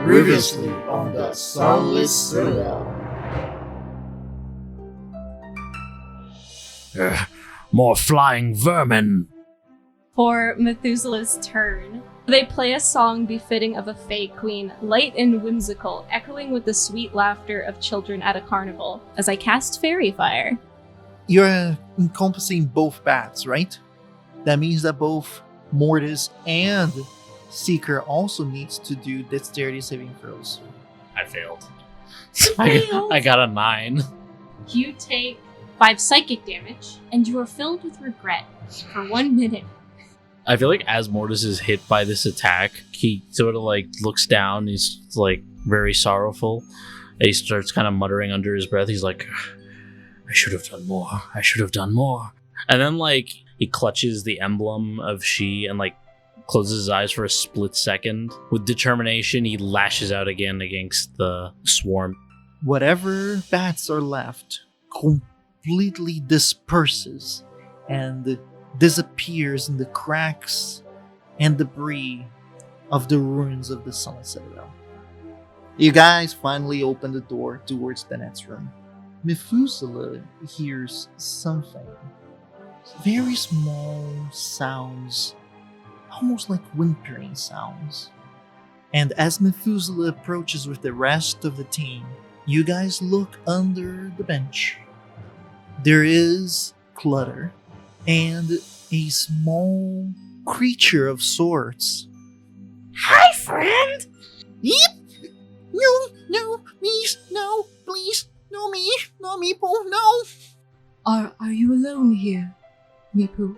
Previously on the Sunless Citadel. More flying vermin. For Methuselah's turn, they play a song befitting of a Fey queen, light and whimsical, echoing with the sweet laughter of children at a carnival, as I cast Fairy Fire. You're encompassing both bats, right? That means that both Mortis and Seeker also needs to do dexterity saving throws. I failed. I got a 9. You take 5 psychic damage, and you are filled with regret for 1 minute. I feel like as Mortis is hit by this attack, he sort of like looks down, he's like very sorrowful, and he starts kind of muttering under his breath. He's like, I should have done more. I should have done more. And then like he clutches the emblem of she and like closes his eyes for a split second. With determination, he lashes out again against the swarm. Whatever bats are left completely disperses and disappears in the cracks and debris of the ruins of the Sunless Citadel. You guys finally open the door towards the next room. Methuselah hears something. Very small sounds, almost like whimpering sounds. And as Methuselah approaches with the rest of the team, you guys look under the bench. There is clutter and a small creature of sorts. Hi, friend! Yep! No, please, no, please, no me, no Meepo, no! Are you alone here, Meepo?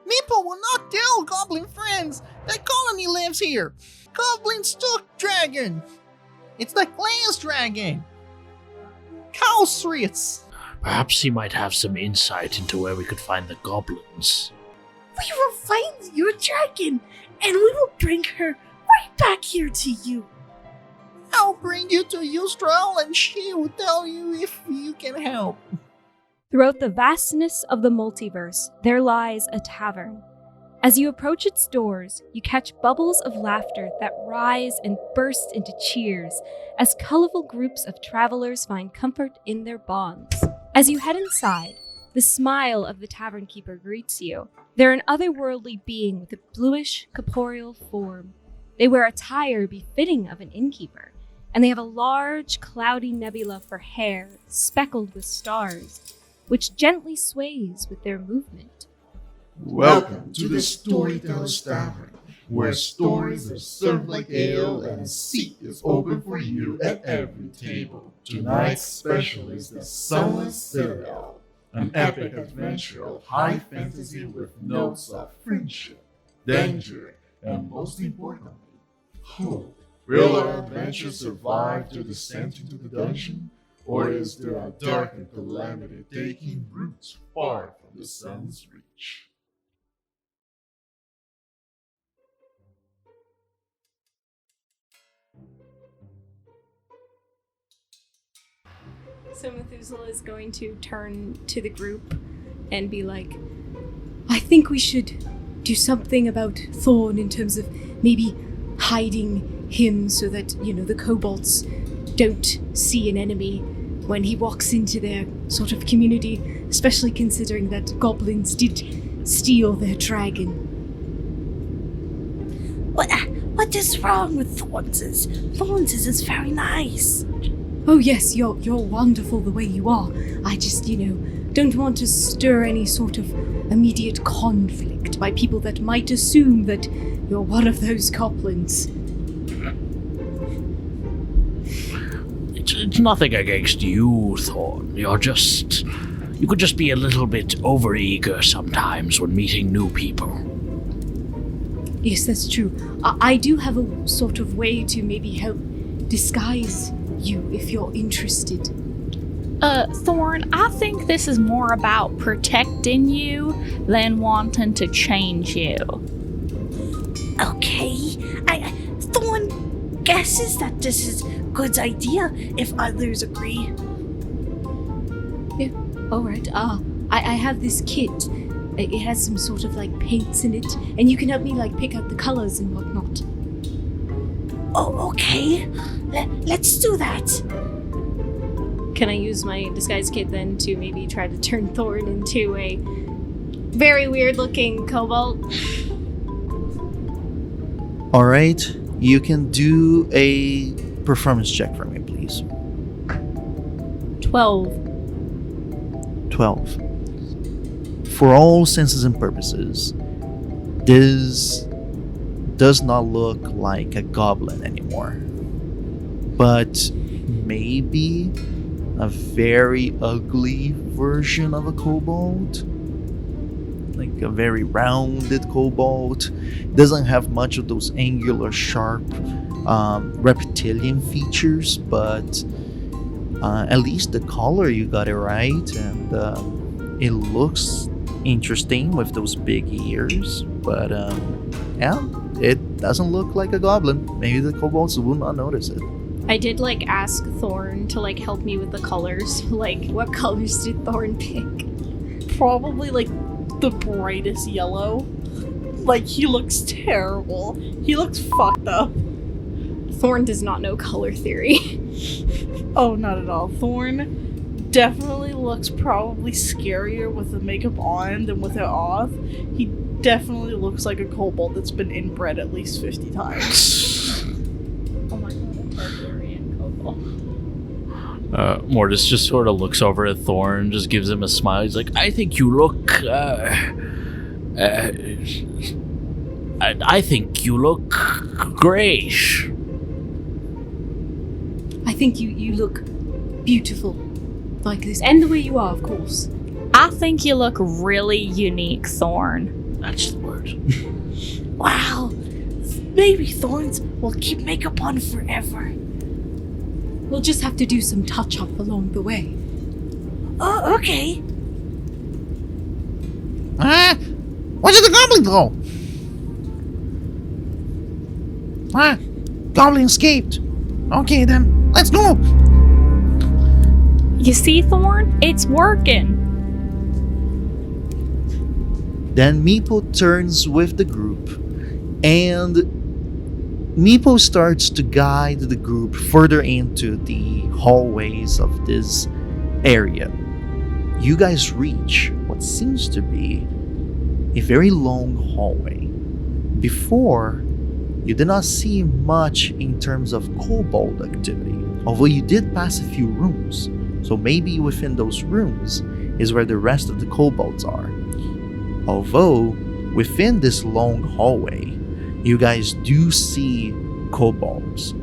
Meepo will not tell goblin friends that colony lives here. Goblin Stuck Dragon. It's the Glass Dragon. Calcryx. Perhaps he might have some insight into where we could find the goblins. We will find your dragon, and we will bring her right back here to you. I'll bring you to Yustral and she will tell you if you can help. Throughout the vastness of the multiverse, there lies a tavern. As you approach its doors, you catch bubbles of laughter that rise and burst into cheers as colorful groups of travelers find comfort in their bonds. As you head inside, the smile of the tavern keeper greets you. They're an otherworldly being with a bluish, corporeal form. They wear attire befitting of an innkeeper, and they have a large, cloudy nebula for hair speckled with stars, which gently sways with their movement. Welcome to the Storyteller's Tavern, where stories are served like ale and a seat is open for you at every table. Tonight's special is the Sunless Citadel, an epic adventure of high fantasy with notes of friendship, danger, and most importantly, hope. Will our adventure survive to descent into the dungeon, or is there a dark and calamity taking roots far from the sun's reach? So Methuselah is going to turn to the group and be like, I think we should do something about Thorn in terms of maybe hiding him so that, the kobolds don't see an enemy when he walks into their sort of community, especially considering that goblins did steal their dragon. What is wrong with Thorns? Thorns is very nice. Oh yes, you're wonderful the way you are. I just, don't want to stir any sort of immediate conflict by people that might assume that you're one of those goblins. It's nothing against you, Thorn. You could just be a little bit overeager sometimes when meeting new people. Yes, that's true. I do have a sort of way to maybe help disguise you if you're interested. Thorn, I think this is more about protecting you than wanting to change you. Okay, Thorn guesses that this is a good idea if others agree. Yeah, alright. I have this kit. It has some sort of paints in it, and you can help me pick out the colors and whatnot. Oh, okay. Let's do that. Can I use my disguise kit then to maybe try to turn Thorn into a very weird looking kobold? Alright, you can do a performance check for me, please. 12. 12. For all senses and purposes, this does not look like a goblin anymore, but maybe a very ugly version of a kobold, like a very rounded kobold. Doesn't have much of those angular, sharp, reptilian features, but at least the color you got it right, and it looks interesting with those big ears. But yeah, it doesn't look like a goblin. Maybe the kobolds will not notice it. I did ask Thorn to help me with the colors. What colors did Thorn pick? Probably the brightest yellow. He looks terrible. He looks fucked up. Thorn does not know color theory. Oh, not at all. Thorn definitely looks probably scarier with the makeup on than with it off. He definitely looks like a kobold that's been inbred at least 50 times. Oh my god, a barbarian kobold. Mortis just sort of looks over at Thorn, just gives him a smile. He's like, I think you look, I think you look great. I think you look beautiful like this. And the way you are, of course. I think you look really unique, Thorn. That's the word. Wow. Maybe Thorns will keep makeup on forever. We'll just have to do some touch-up along the way. Oh, okay. Where did the goblin go? Goblin escaped. Okay then, let's go. You see, Thorn? It's working. Then Meepo turns with the group, and Meepo starts to guide the group further into the hallways of this area. You guys reach what seems to be a very long hallway. Before, you did not see much in terms of kobold activity, although you did pass a few rooms, so maybe within those rooms is where the rest of the kobolds are. Although, within this long hallway, you guys do see kobolds.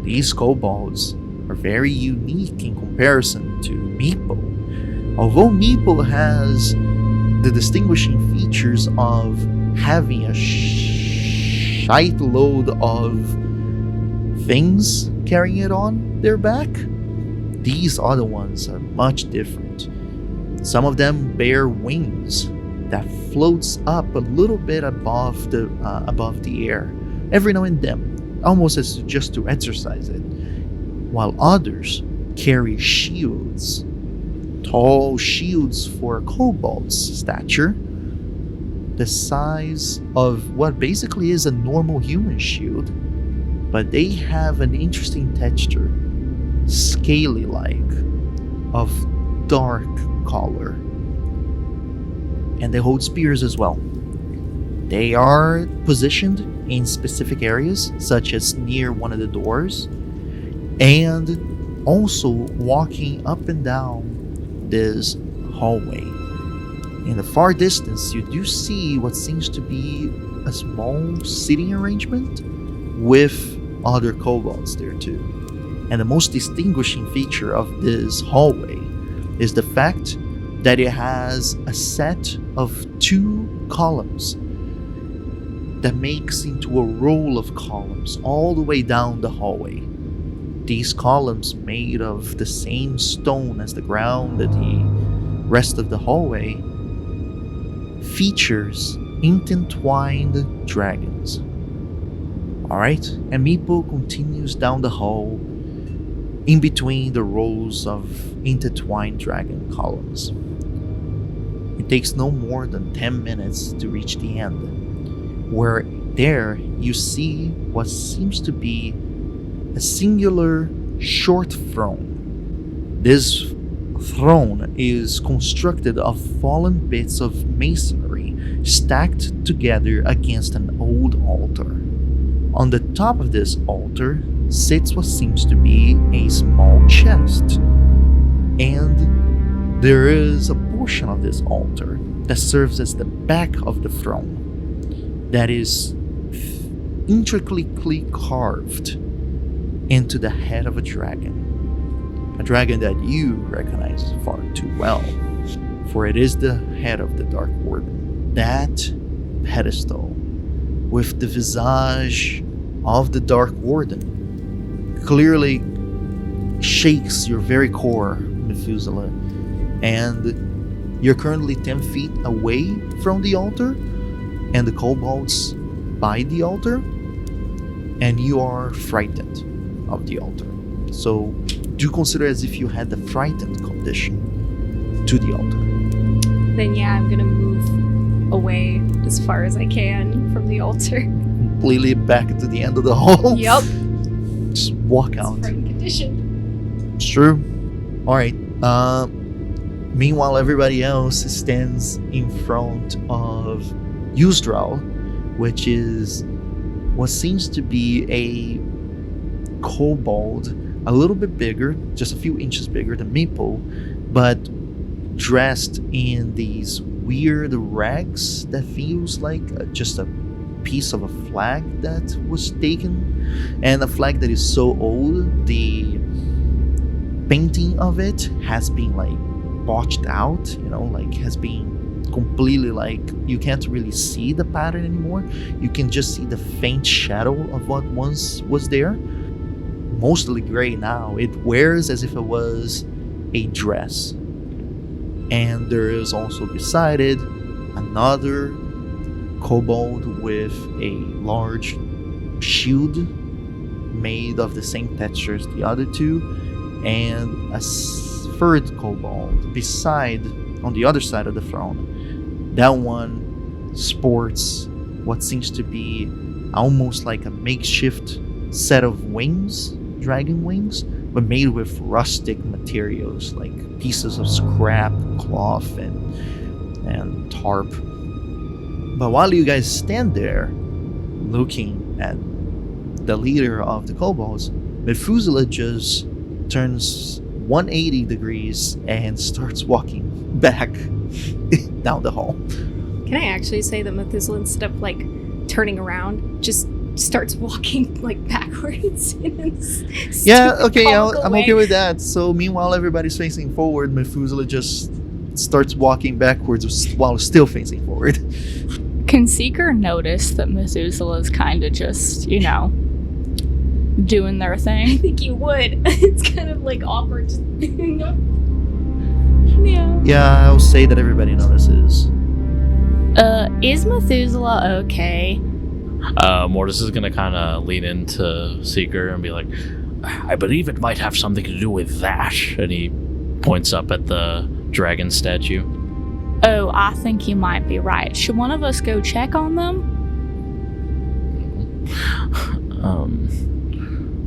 These kobolds are very unique in comparison to Meepo. Although Meepo has the distinguishing features of having a shite load of things carrying it on their back, these other ones are much different. Some of them bear wings that floats up a little bit above the air every now and then, almost as just to exercise it, while others carry shields, tall shields for a kobold's stature, the size of what basically is a normal human shield, but they have an interesting texture, scaly-like, of dark color. And they hold spears as well. They are positioned in specific areas, such as near one of the doors, and also walking up and down this hallway. In the far distance, you do see what seems to be a small seating arrangement with other kobolds there too. And the most distinguishing feature of this hallway is the fact that it has a set of 2 columns that makes into a row of columns all the way down the hallway. These columns made of the same stone as the ground that the rest of the hallway features intertwined dragons. Alright, and Meepo continues down the hall in between the rows of intertwined dragon columns. It takes no more than 10 minutes to reach the end, where there you see what seems to be a singular short throne. This throne is constructed of fallen bits of masonry stacked together against an old altar. On the top of this altar sits what seems to be a small chest, and there is a portion of this altar that serves as the back of the throne that is intricately carved into the head of a dragon that you recognize far too well, for it is the head of the Dark Warden. That pedestal, with the visage of the Dark Warden, clearly shakes your very core, Methuselah, and you're currently 10 feet away from the altar, and the kobolds by the altar, and you are frightened of the altar. So do consider as if you had the frightened condition to the altar. Then yeah, I'm gonna move away as far as I can from the altar. Completely back to the end of the hall. Yup. Just walk out. Frightened condition. It's true. Alright. Meanwhile, everybody else stands in front of Yusdral, which is what seems to be a kobold, a little bit bigger, just a few inches bigger than Meepo, but dressed in these weird rags that feels like just a piece of a flag that was taken, and a flag that is so old the painting of it has been like botched out, has been completely like, you can't really see the pattern anymore. You can just see the faint shadow of what once was there. Mostly gray now. It wears as if it was a dress. And there is also beside it another kobold with a large shield made of the same texture as the other two, and a third kobold on the other side of the throne. That one sports what seems to be almost like a makeshift set of wings, dragon wings, but made with rustic materials like pieces of scrap cloth and tarp. But while you guys stand there looking at the leader of the kobolds, Methuselah just turns 180 degrees and starts walking back down the hall. Can I actually say that Methuselah, instead of like turning around, just starts walking like backwards? Yeah, okay, I'm away. okay with that. So meanwhile everybody's facing forward, Methuselah just starts walking backwards while still facing forward. Can Seeker notice that Methuselah's kind of just, doing their I thing? think you would. It's kind of like awkward. Just, yeah. Yeah, I'll say that everybody notices. Is Methuselah okay? Mortis is gonna kind of lean into Seeker and be like, I believe it might have something to do with that. And he points up at the dragon statue. Oh, I think you might be right. Should one of us go check on them?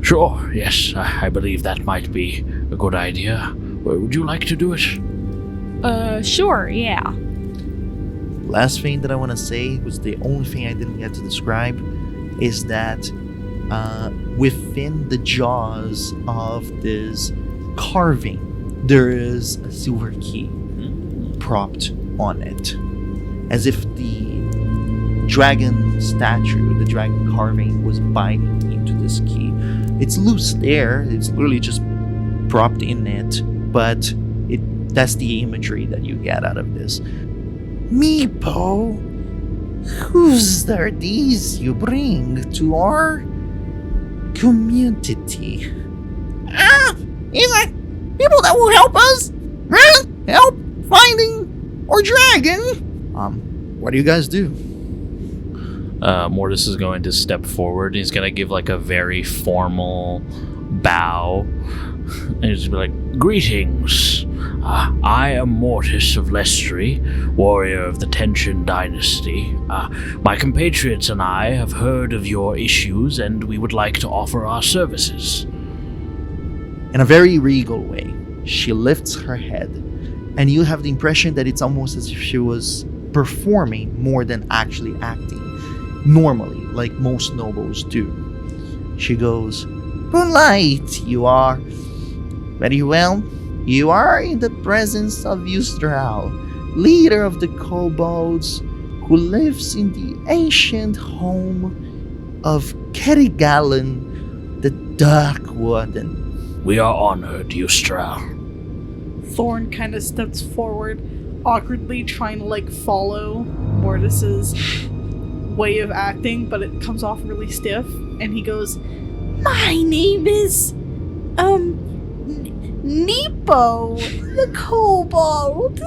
Sure, yes, I believe that might be a good idea. Would you like to do it? Sure, yeah. Last thing that I want to say was the only thing I didn't get to describe is that within the jaws of this carving, there is a silver key propped on it, as if the dragon statue, the dragon carving, was binding into this key. It's loose there, it's literally just propped in it, but that's the imagery that you get out of this. Meepo, whose are these you bring to our community? These are people that will help us help finding our dragon. What do you guys do? Mortis is going to step forward. He's going to give like a very formal bow. And he's going to be like, greetings. I am Mortis of Lestry, warrior of the Tension Dynasty. My compatriots and I have heard of your issues, and we would like to offer our services. In a very regal way, she lifts her head, and you have the impression that it's almost as if she was performing more than actually acting, normally, like most nobles do. She goes, "Polite you are. Very well. You are in the presence of Yustral, leader of the Kobolds, who lives in the ancient home of Kerrigallen, the Dark Warden." We are honored, Yustral. Thorn kind of steps forward, awkwardly trying to like follow Mortis's way of acting, but it comes off really stiff, and he goes, My name is, Meepo, the Kobold.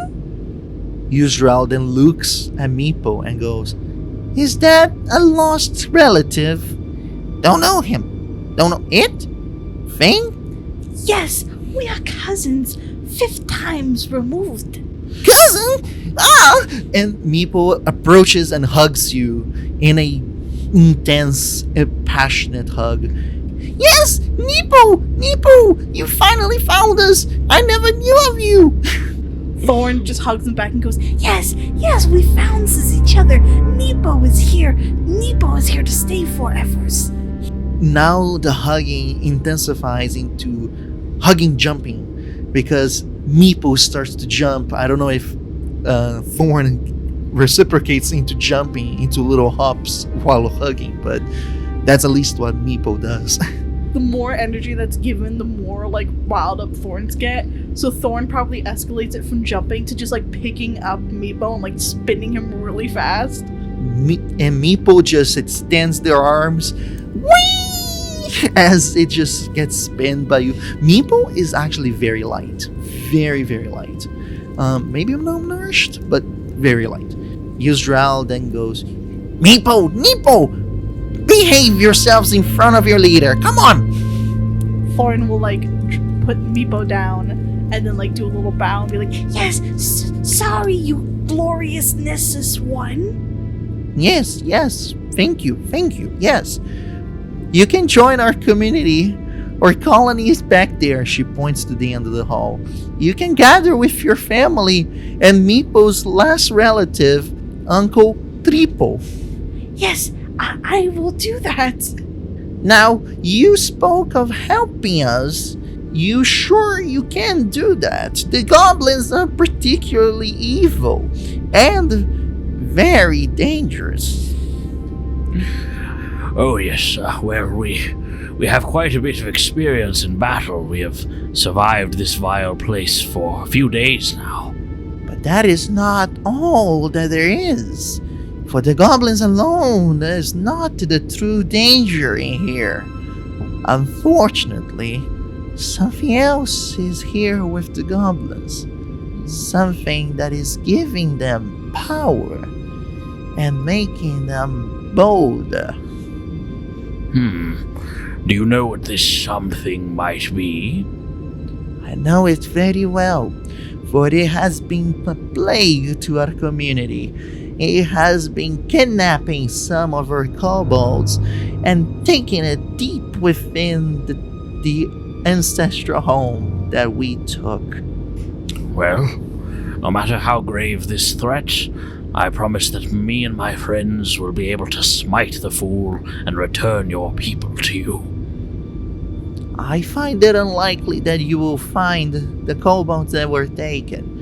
Yusral then looks at Meepo and goes, "Is that a lost relative? Don't know him. Don't know it? Thing? Yes, we are cousins, 5 times removed. Cousin? Ah!" And Meepo approaches and hugs you in a intense, passionate hug. "Yes, Meepo! Meepo! You finally found us! I never knew of you!" Thorn just hugs him back and goes, Yes, we found each other. Meepo is here. Meepo is here to stay forever. Now the hugging intensifies into hugging jumping, because Meepo starts to jump. I don't know if Thorn reciprocates into jumping into little hops while hugging, but that's at least what Meepo does. the more energy that's given, the more like riled up Thorns get. So Thorn probably escalates it from jumping to just like picking up Meepo and like spinning him really fast. And Meepo just extends their arms, whee, as it just gets spun by you. Meepo is actually very light, very light. Maybe I'm not nourished, but very light. Yusdral then goes, Meepo, behave yourselves in front of your leader. Come on. Thorn will like put Meepo down and then like do a little bow and be like, Yes, sorry, you glorious Nessus one. Yes, thank you, yes. You can join our community or colony is back there. She points to the end of the hall. You can gather with your family and Meepo's last relative, Uncle Tripo. Yes, I will do that. Now, you spoke of helping us. You sure you can do that? The goblins are particularly evil and very dangerous. Oh yes, well, we have quite a bit of experience in battle. We have survived this vile place for a few days now. But that is not all that there is. For the goblins alone, there is not the true danger in here. Unfortunately, something else is here with the goblins. Something that is giving them power and making them bold. Do you know what this something might be? I know it very well, for it has been a plague to our community. It has been kidnapping some of our kobolds and taking it deep within the ancestral home that we took. Well, no matter how grave this threat, I promise that me and my friends will be able to smite the fool and return your people to you. I find it unlikely that you will find the kobolds that were taken.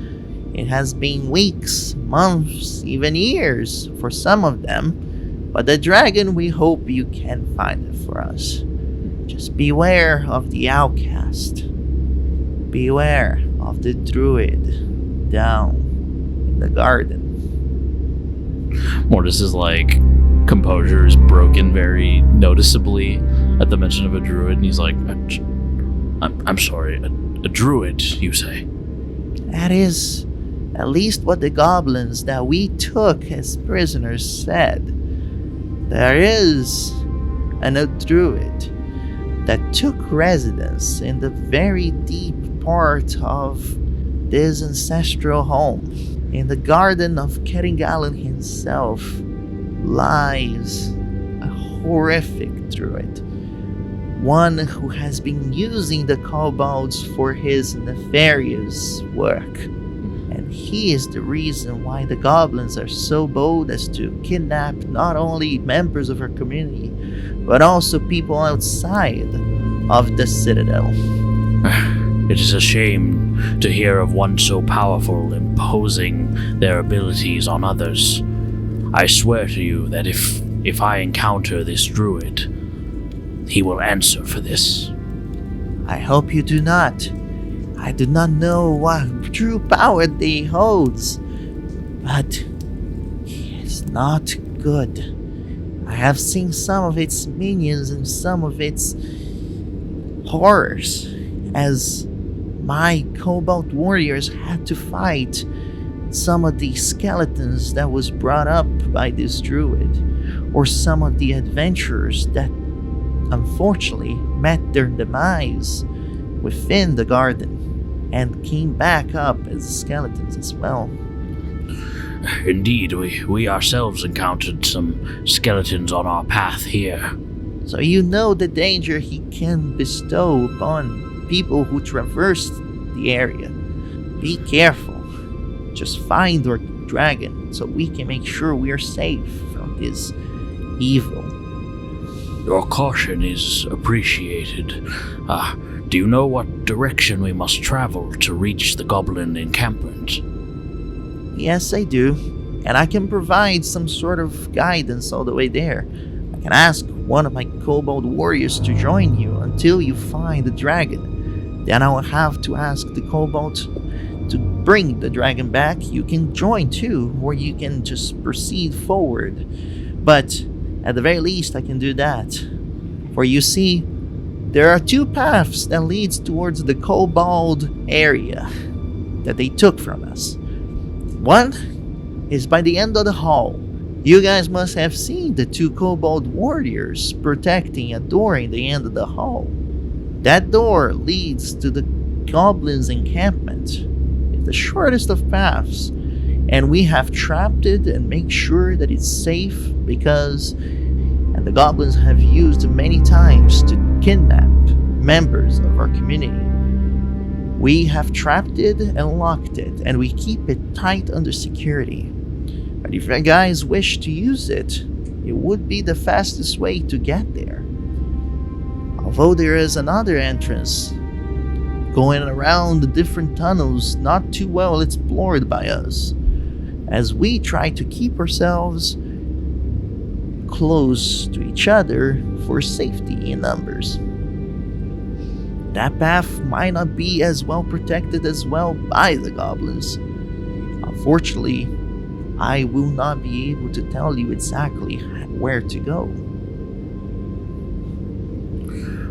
It has been weeks, months, even years for some of them, but the dragon, we hope you can find it for us. Just beware of the outcast. Beware of the druid down in the garden. Mortis' composure is broken very noticeably at the mention of a druid, and he's like, I'm sorry, a druid, you say? That is at least what the goblins that we took as prisoners said. There is a druid that took residence in the very deep part of this ancestral home. In the garden of Keringallen himself lies a horrific druid. One who has been using the kobolds for his nefarious work. And he is the reason why the goblins are so bold as to kidnap not only members of our community, but also people outside of the Citadel. It is a shame to hear of one so powerful imposing their abilities on others. I swear to you that if I encounter this druid, he will answer for this. I hope you do not. I do not know what true power he holds, but he is not good. I have seen some of its minions and some of its horrors as my Kobold warriors had to fight some of the skeletons that was brought up by this druid, or some of the adventurers that unfortunately met their demise within the garden and came back up as skeletons as well. Indeed, we ourselves encountered some skeletons on our path here. So you know the danger he can bestow upon people who traverse the area. Be careful. Just find our dragon so we can make sure we are safe from this evil. Your caution is appreciated. Do you know what direction we must travel to reach the goblin encampment? Yes, I do. And I can provide some sort of guidance all the way there. I can ask one of my kobold warriors to join you until you find the dragon. Then I will have to ask the kobold to bring the dragon back. You can join too, or you can just proceed forward. But at the very least, I can do that. For you see, there are two paths that leads towards the kobold area that they took from us. One is by the end of the hall. You guys must have seen the two kobold warriors protecting a door in the end of the hall. That door leads to the goblins' encampment. It's the shortest of paths, and we have trapped it and make sure that it's safe because the goblins have used many times to kidnap members of our community. We have trapped it and locked it, and we keep it tight under security. But if you guys wish to use it, it would be the fastest way to get there. Although there is another entrance going around the different tunnels not too well explored by us, as we try to keep ourselves close to each other for safety in numbers. That path might not be as well protected as well by the goblins. Unfortunately, I will not be able to tell you exactly where to go.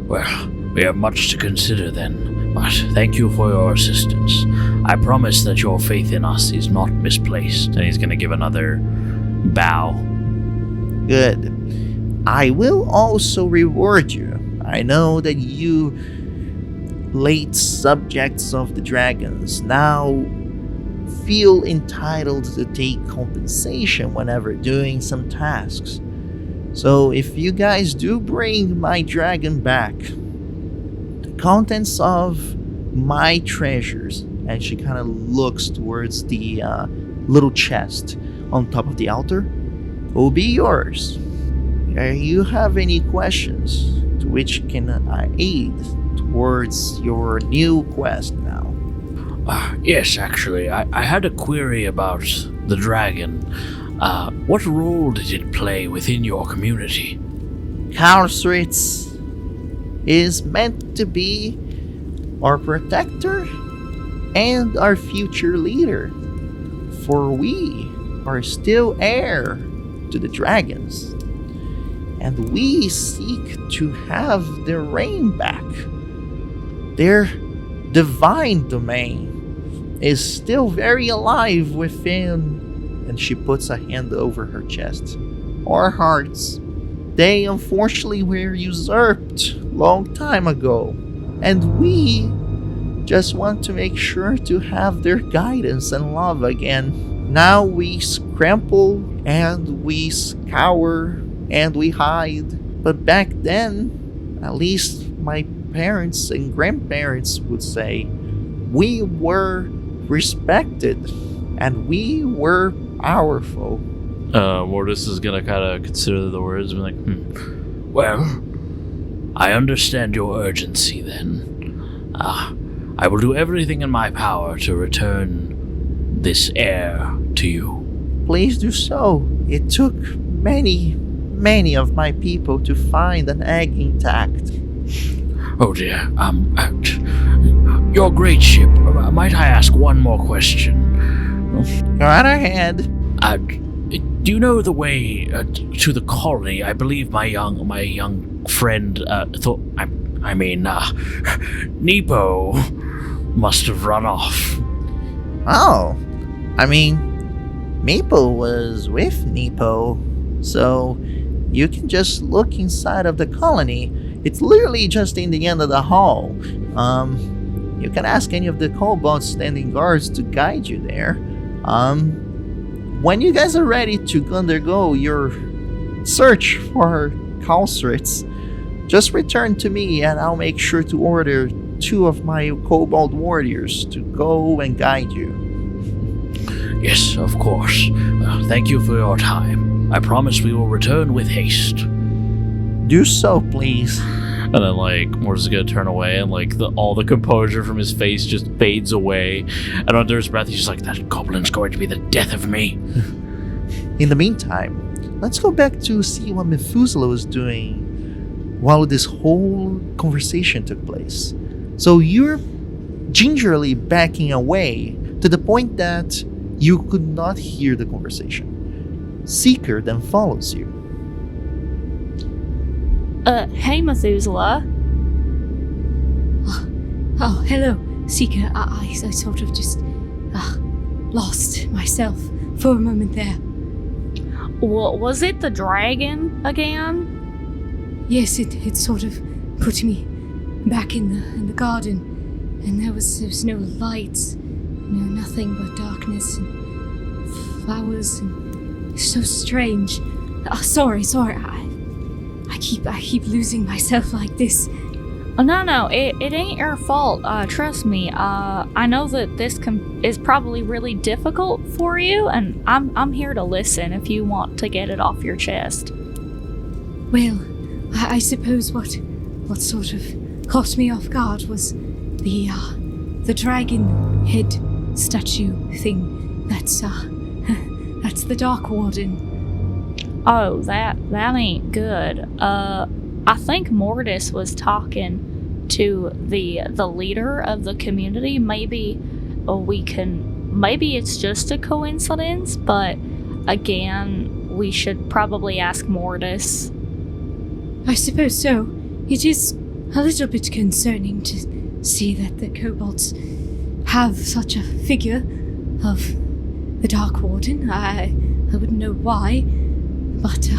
Well, we have much to consider then, but thank you for your assistance. I promise that your faith in us is not misplaced. And he's going to give another bow. Good. I will also reward you. I know that you late subjects of the dragons now feel entitled to take compensation whenever doing some tasks. So if you guys do bring my dragon back, the contents of my treasures, and she kind of looks towards the little chest on top of the altar, will be yours. You have any questions to which can I aid towards your new quest now? Yes, actually, I had a query about the dragon. What role did it play within your community? Calcryx is meant to be our protector and our future leader, for we are still heir to the dragons, and we seek to have their reign back. Their divine domain is still very alive within, and she puts a hand over her chest, our hearts. They unfortunately were usurped long time ago, and we just want to make sure to have their guidance and love again. Now we scramble and we scour and we hide. But back then, at least my parents and grandparents would say, we were respected and we were powerful. Mortis is gonna kind of consider the words and be like, well, I understand your urgency then. I will do everything in my power to return this heir to you. Please do so. It took many of my people to find an egg intact. Oh dear, your great ship, might I ask one more question? Go right ahead. Do you know the way to the colony? I believe my young friend Meepo must have run off. Oh, I mean, Meepo was with Neepo, so you can just look inside of the colony. It's literally just in the end of the hall. You can ask any of the kobolds standing guards to guide you there. When you guys are ready to undergo your search for Calcryx, just return to me and I'll make sure to order 2 of my kobold warriors to go and guide you. Yes, of course. Thank you for your time. I promise we will return with haste. Do so, please. And then, Mortis is gonna turn away, and, all the composure from his face just fades away. And under his breath, he's just like, that goblin's going to be the death of me. In the meantime, let's go back to see what Methuselah was doing while this whole conversation took place. So you're gingerly backing away to the point that you could not hear the conversation. Seeker then follows you. Hey, Methuselah. Oh, hello, Seeker. I sort of just lost myself for a moment there. Was it the dragon again? Yes, it sort of put me back in the garden, and there was no lights, nothing but darkness and flowers, and it's so strange. Sorry. I keep losing myself like this. Oh, no, it ain't your fault. Trust me. I know that this is probably really difficult for you, and I'm here to listen if you want to get it off your chest. Well, I suppose what sort of caught me off guard was the dragon head statue thing. That's the Dark Warden. Oh, that ain't good. I think Mortis was talking to the leader of the community. Maybe it's just a coincidence, but again, we should probably ask Mortis. I suppose so. It is a little bit concerning to see that the kobolds have such a figure of the Dark Warden. I wouldn't know why, but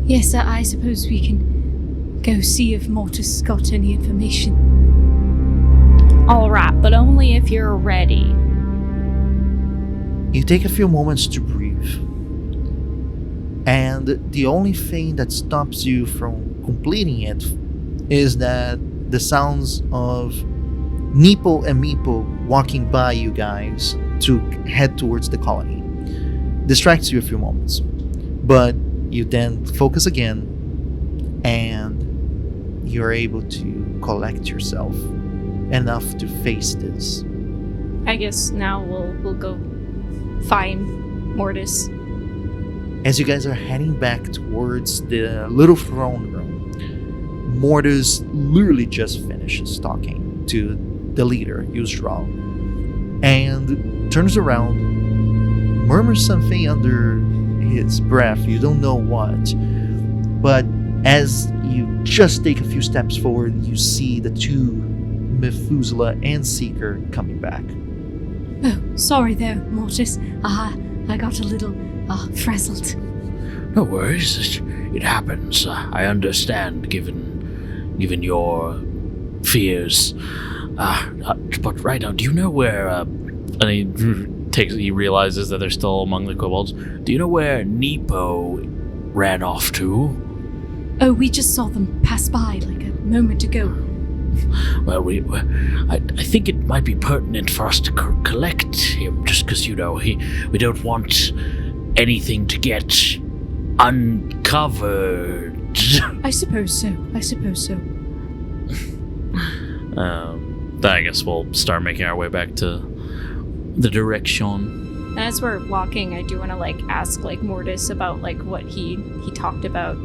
yes, I suppose we can go see if Mortis got any information. Alright, but only if you're ready. You take a few moments to breathe, and the only thing that stops you from completing it is that the sounds of Neepo and Meepo walking by you guys to head towards the colony distracts you a few moments, but you then focus again and you're able to collect yourself enough to face this. I guess now we'll go find Mortis. As you guys are heading back towards the little throne room, Mortis literally just finishes talking to the leader, Yuzral, and turns around, murmurs something under his breath, you don't know what, but as you just take a few steps forward, you see the two, Methuselah and Seeker, coming back. Oh, sorry there, Mortis. I got a little frazzled. No worries, it happens. I understand, given your fears. But right now, do you know where, and he realizes that they're still among the kobolds. Do you know where Meepo ran off to? Oh, we just saw them pass by like a moment ago. Well, I think it might be pertinent for us to collect him, just because, we don't want anything to get uncovered. I suppose so. I guess we'll start making our way back to the direction. And as we're walking, I do want to ask Mortis about what he talked about.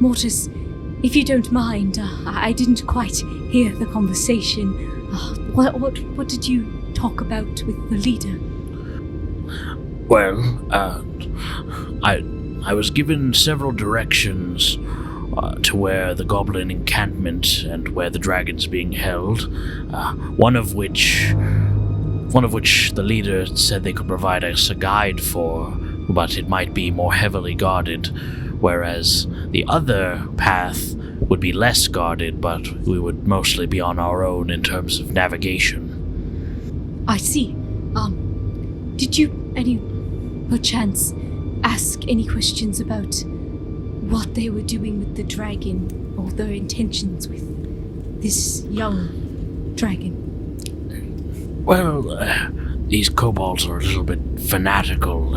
Mortis, if you don't mind, I didn't quite hear the conversation. What did you talk about with the leader? Well, I was given several directions to where the goblin encampment and where the dragon's being held. One of which the leader said they could provide us a guide for, but it might be more heavily guarded, whereas the other path would be less guarded, but we would mostly be on our own in terms of navigation. I see. Did you perchance ask any questions about what they were doing with the dragon, or their intentions with this young dragon? Well, these kobolds are a little bit fanatical.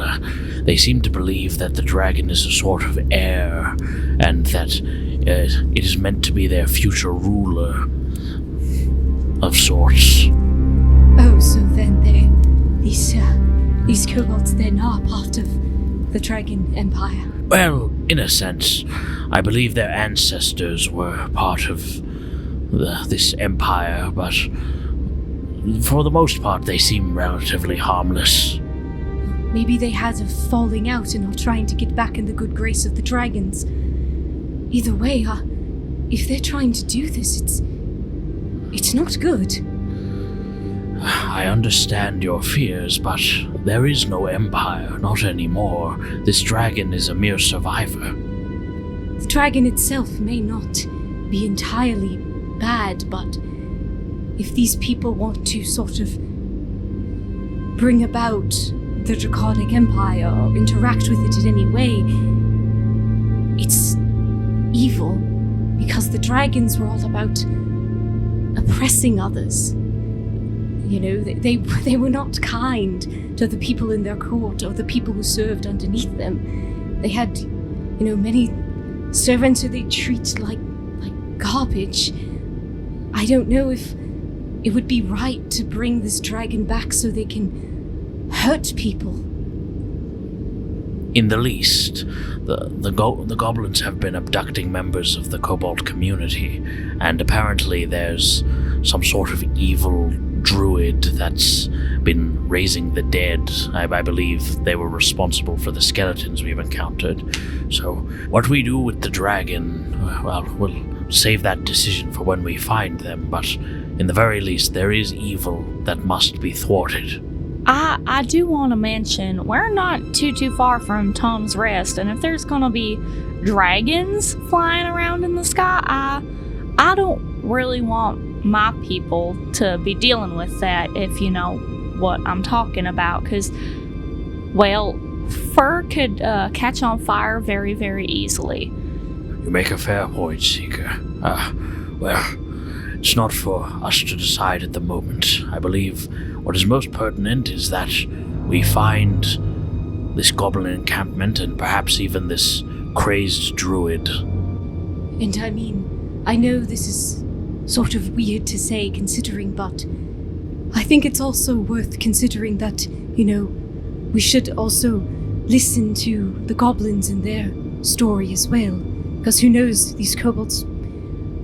They seem to believe that the dragon is a sort of heir, and that it is meant to be their future ruler of sorts. Oh, so then these kobolds then are part of the Dragon Empire? Well, in a sense, I believe their ancestors were part of this empire, but for the most part they seem relatively harmless. Maybe they had a falling out and are trying to get back in the good grace of the dragons. Either way, if they're trying to do this, it's not good. I understand your fears, but there is no empire, not anymore. This dragon is a mere survivor. The dragon itself may not be entirely bad, but if these people want to sort of bring about the Draconic Empire or interact with it in any way, it's evil, because the dragons were all about oppressing others. You know, they were not kind to the people in their court or the people who served underneath them. They had, many servants who they treat like garbage. I don't know if it would be right to bring this dragon back so they can hurt people. In the least, the goblins have been abducting members of the kobold community, and apparently there's some sort of evil druid that's been raising the dead. I believe they were responsible for the skeletons we've encountered. So what we do with the dragon, well, we'll save that decision for when we find them, but in the very least, there is evil that must be thwarted. I do want to mention, we're not too far from Tom's Rest, and if there's gonna be dragons flying around in the sky, I don't really want my people to be dealing with that, if you know what I'm talking about, because, well, fur could catch on fire very, very easily. You make a fair point, Seeker. Well, it's not for us to decide at the moment. I believe what is most pertinent is that we find this goblin encampment and perhaps even this crazed druid. And I mean, I know this is sort of weird to say considering, but I think it's also worth considering that, we should also listen to the goblins and their story as well. Because who knows, these kobolds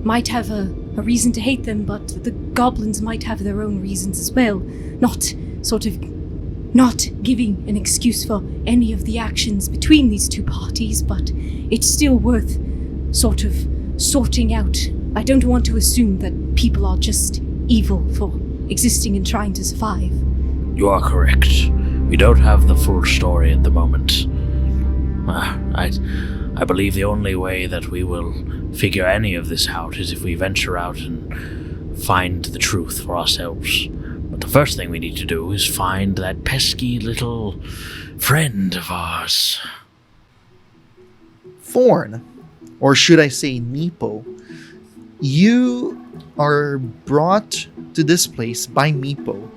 might have a reason to hate them, but the goblins might have their own reasons as well. Not giving an excuse for any of the actions between these two parties, but it's still worth sort of sorting out. I don't want to assume that people are just evil for existing and trying to survive. You are correct. We don't have the full story at the moment. I believe the only way that we will figure any of this out is if we venture out and find the truth for ourselves. But the first thing we need to do is find that pesky little friend of ours. Thorn, or should I say Meepo, you are brought to this place by Meepo,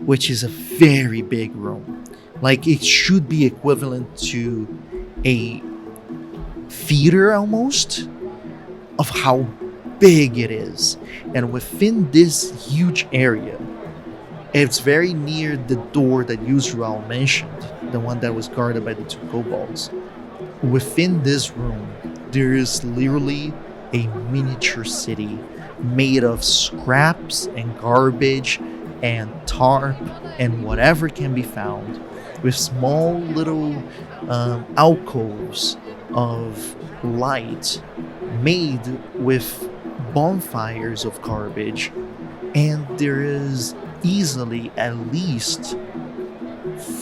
which is a very big room. Like, it should be equivalent to a theater almost, of how big it is. And within this huge area, it's very near the door that Yuzruel mentioned, the one that was guarded by the two kobolds. Within this room, there is literally a miniature city made of scraps and garbage and tarp and whatever can be found, with small little alcoves of light made with bonfires of garbage, and there is easily at least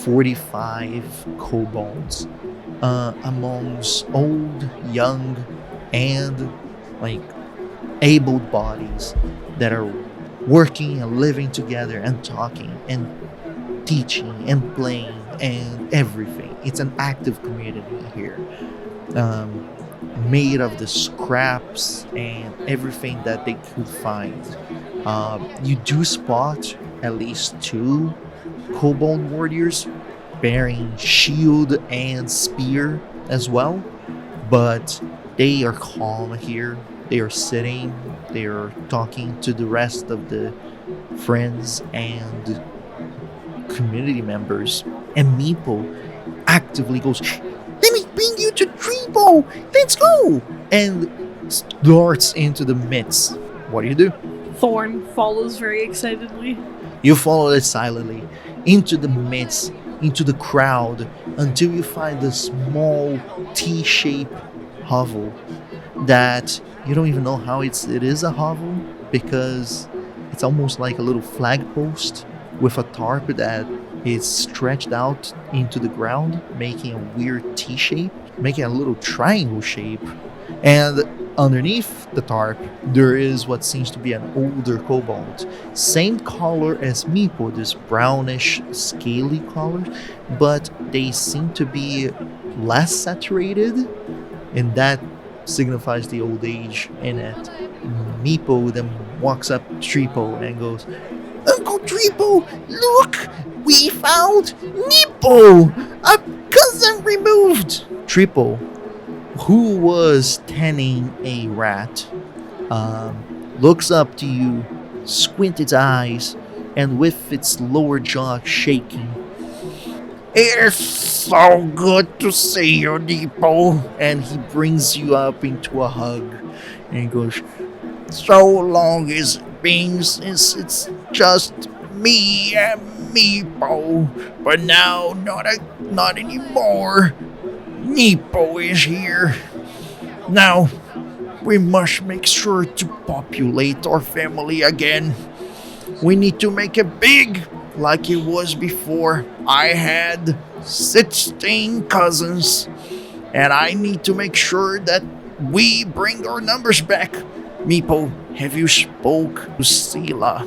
45 kobolds amongst old, young, and like able bodies that are working and living together and talking and teaching and playing and everything. It's an active community here, made of the scraps and everything that they could find. You do spot at least 2 kobold warriors bearing shield and spear as well, but they are calm here. They are sitting, they are talking to the rest of the friends and community members, and Meepo actively goes, "Let me bring you to Tribo! Let's go!" and darts into the midst. What do? Thorn follows very excitedly. You follow it silently into the midst, into the crowd, until you find a small T-shaped hovel that you don't even know how it is a hovel, because it's almost like a little flag post with a tarp that is stretched out into the ground, making a weird T shape, making a little triangle shape. And underneath the tarp, there is what seems to be an older kobold. Same color as Meepo, this brownish, scaly color, but they seem to be less saturated, and that signifies the old age in it. Meepo then walks up to Tripo and goes, "Uncle Tripo, look! We found Meepo! A cousin removed!" Tripo, who was tending a rat, looks up to you, squints its eyes, and with its lower jaw shaking, "It's so good to see you, Meepo." And he brings you up into a hug, and he goes, "So long it's been since it's just me and Meepo, but now not anymore. Meepo is here. Now we must make sure to populate our family again. We need to make it big like it was before. I had 16 cousins, and I need to make sure that we bring our numbers back. Meepo, have you spoke to Sheila?"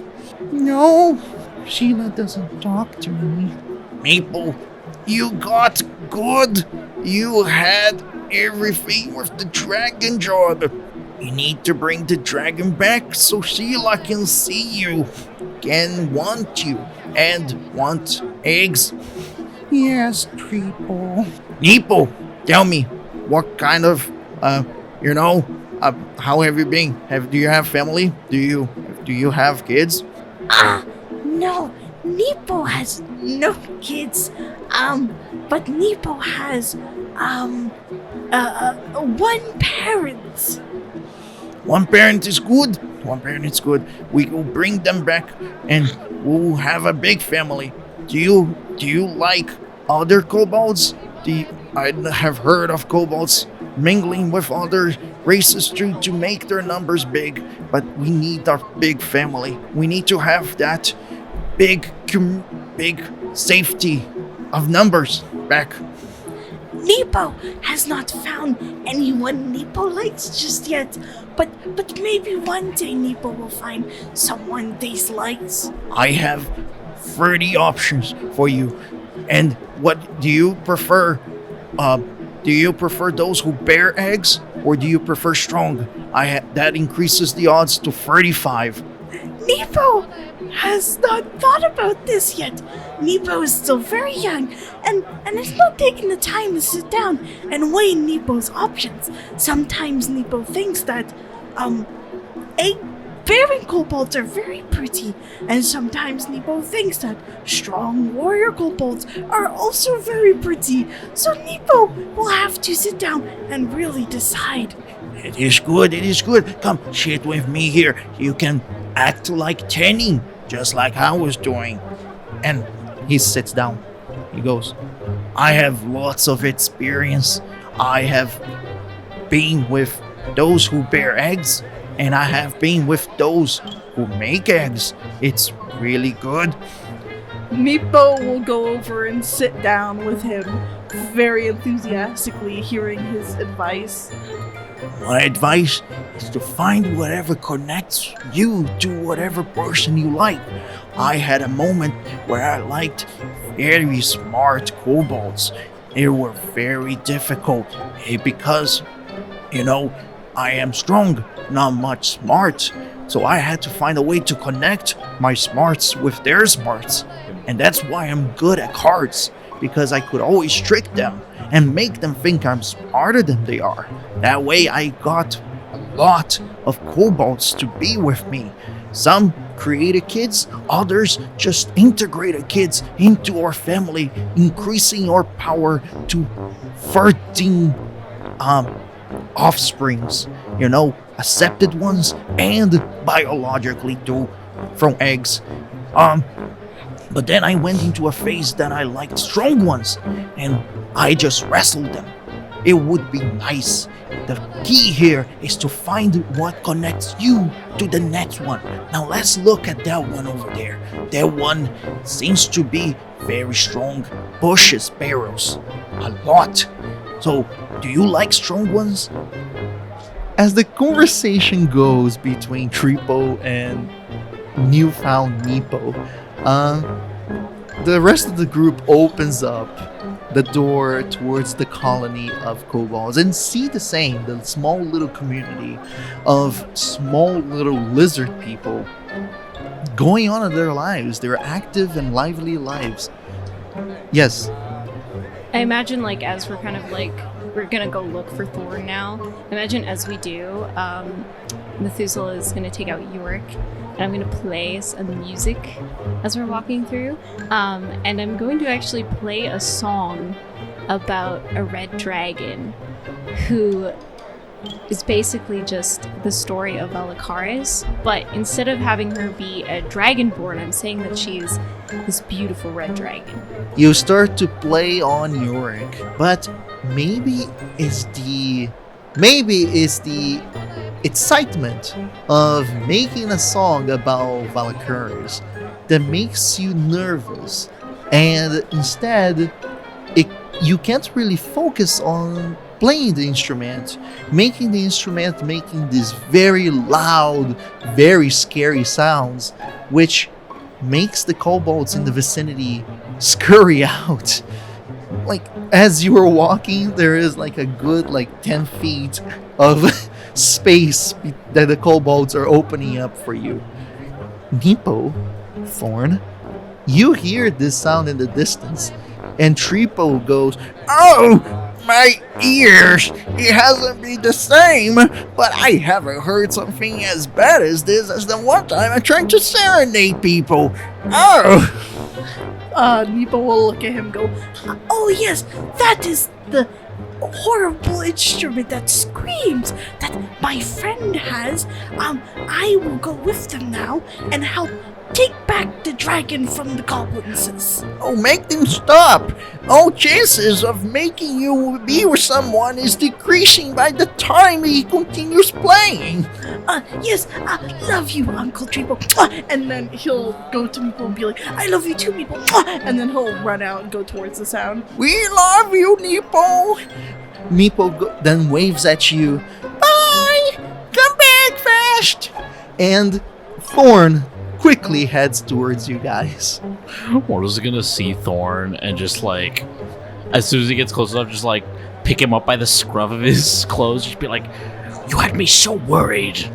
"No, Sheila doesn't talk to me." Meepo, you got good. You had everything with the dragon job. You need to bring the dragon back so Sheila can see you, can want you, and want eggs. "Yes, Tripo." Meepo, tell me, what kind of, how have you been? Do you have family? Do you have kids? No, Meepo has no kids. But Meepo has, one parent. One parent is good. One parent is good. We will bring them back, and we'll have a big family. Do you like other kobolds? I have heard of kobolds mingling with other races to make their numbers big, but we need our big family. We need to have that big safety of numbers back. Meepo has not found anyone Meepo likes just yet, but maybe one day Meepo will find someone they likes. I have 30 options for you. And what do you prefer? Do you prefer those who bear eggs, or do you prefer strong? That increases the odds to 35. Meepo has not thought about this yet. Meepo is still very young and has not taken the time to sit down and weigh Meepo's options. Sometimes Meepo thinks that egg-bearing kobolds are very pretty, and sometimes Meepo thinks that strong warrior kobolds are also very pretty. So Meepo will have to sit down and really decide. It is good. Come, sit with me here. You can act like Tenny, just like I was doing. And he sits down. He goes, I have lots of experience. I have been with those who bear eggs, and I have been with those who make eggs. It's really good. Meepo will go over and sit down with him, very enthusiastically hearing his advice. My advice is to find whatever connects you to whatever person you like. I had a moment where I liked very smart kobolds. They were very difficult because, I am strong, not much smart. So I had to find a way to connect my smarts with their smarts. And that's why I'm good at cards, because I could always trick them and make them think I'm smarter than they are. That way I got a lot of kobolds to be with me. Some created kids, others just integrated kids into our family, increasing our power to 13 offsprings, accepted ones and biologically too, from eggs. But then I went into a phase that I liked strong ones, and I just wrestled them. It would be nice. The key here is to find what connects you to the next one. Now let's look at that one over there. That one seems to be very strong. Bushes barrels a lot. So, do you like strong ones? as the conversation goes between Tripo and newfound Meepo, the rest of the group opens up the door towards the colony of kobolds and see the small little community of small little lizard people going on in their lives, their active and lively lives. Yes. I imagine, as we're kind of we're gonna go look for Thorn now. Imagine as we do, Methuselah is gonna take out Yorick, and I'm gonna play some music as we're walking through. And I'm going to actually play a song about a red dragon who is basically just the story of Valakaris, but instead of having her be a dragonborn, I'm saying that she's this beautiful red dragon. You start to play on Yorick, but maybe it's the excitement of making a song about Valakaris that makes you nervous, and instead you can't really focus on playing the instrument, making these very loud, very scary sounds, which makes the kobolds in the vicinity scurry out. As you were walking, there is a good 10 feet of space that the kobolds are opening up for you. Meepo, Thorn, you hear this sound in the distance, and Tripo goes, "Oh! My ears! It hasn't been the same, but I haven't heard something as bad as this as the one time I tried to serenade people. Oh!" Meepo will look at him and go, Oh yes, that is the horrible instrument that screams that my friend has. I will go with them now and help take back the dragon from the goblins. Oh, make them stop! All chances of making you be with someone is decreasing by the time he continues playing. Yes, I love you, Uncle Treepo. And then he'll go to Meepo and be like, I love you too, Meepo. And then he'll run out and go towards the sound. We love you, Meepo. Meepo then waves at you. Bye! Come back fast! And Thorn quickly heads towards you guys. Mortal's gonna see Thorn and just like, as soon as he gets close enough, just like pick him up by the scruff of his clothes, just be like, "You had me so worried."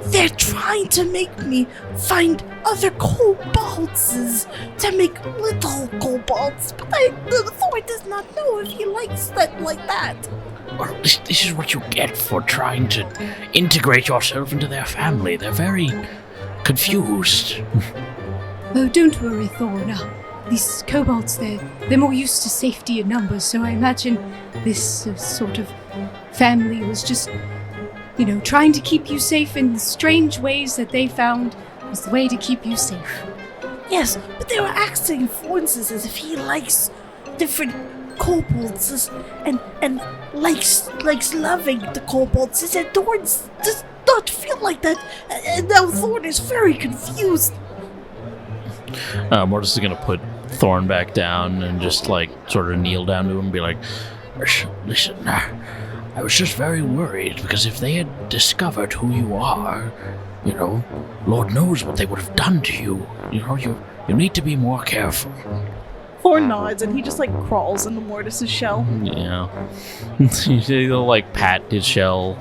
They're trying to make me find other kobolds to make little kobolds, but the Thor does not know if he likes that like that. Well, this is what you get for trying to integrate yourself into their family. They're very confused. Oh, don't worry, Thorn. These kobolds, they're more used to safety in numbers, so I imagine this sort of family was just, trying to keep you safe in strange ways that they found was the way to keep you safe. Yes, but they were asking Thorns as if he likes different kobolds and likes loving the kobolds. He said Thorns does not feel like that, and now Thorn is very confused. Mortis is gonna put Thorn back down and just like sort of kneel down to him and be like, "Listen, I was just very worried because if they had discovered who you are, Lord knows what they would have done to you. You need to be more careful." Thorn nods and he just like crawls into Mortis's shell. Yeah. He'll like pat his shell,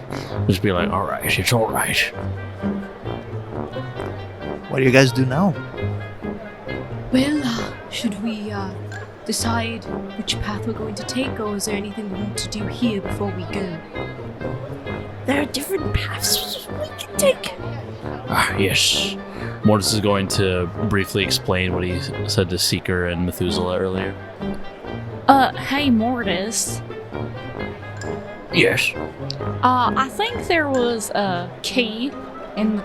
just be like, "All right, it's all right." What do you guys do now? Well, should we decide which path we're going to take, or is there anything we want to do here before we go? There are different paths we can take. Yes. Mortis is going to briefly explain what he said to Seeker and Methuselah earlier. Hey Mortis. Yes. I think there was a key in the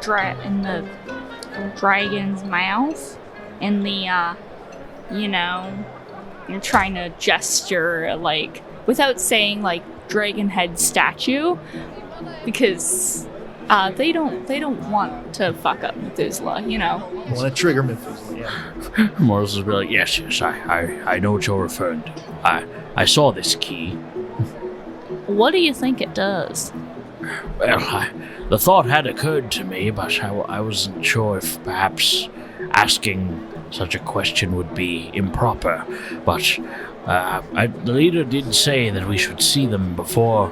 dragon's mouth, in the you're trying to gesture like without saying like dragon head statue, because they don't want to fuck up Methuselah, Want to trigger Methuselah, yeah. Mortis will be like, yes, I know what you're referring to. I saw this key. What do you think it does? Well, the thought had occurred to me, but I wasn't sure if perhaps asking such a question would be improper. But the leader did say that we should see them before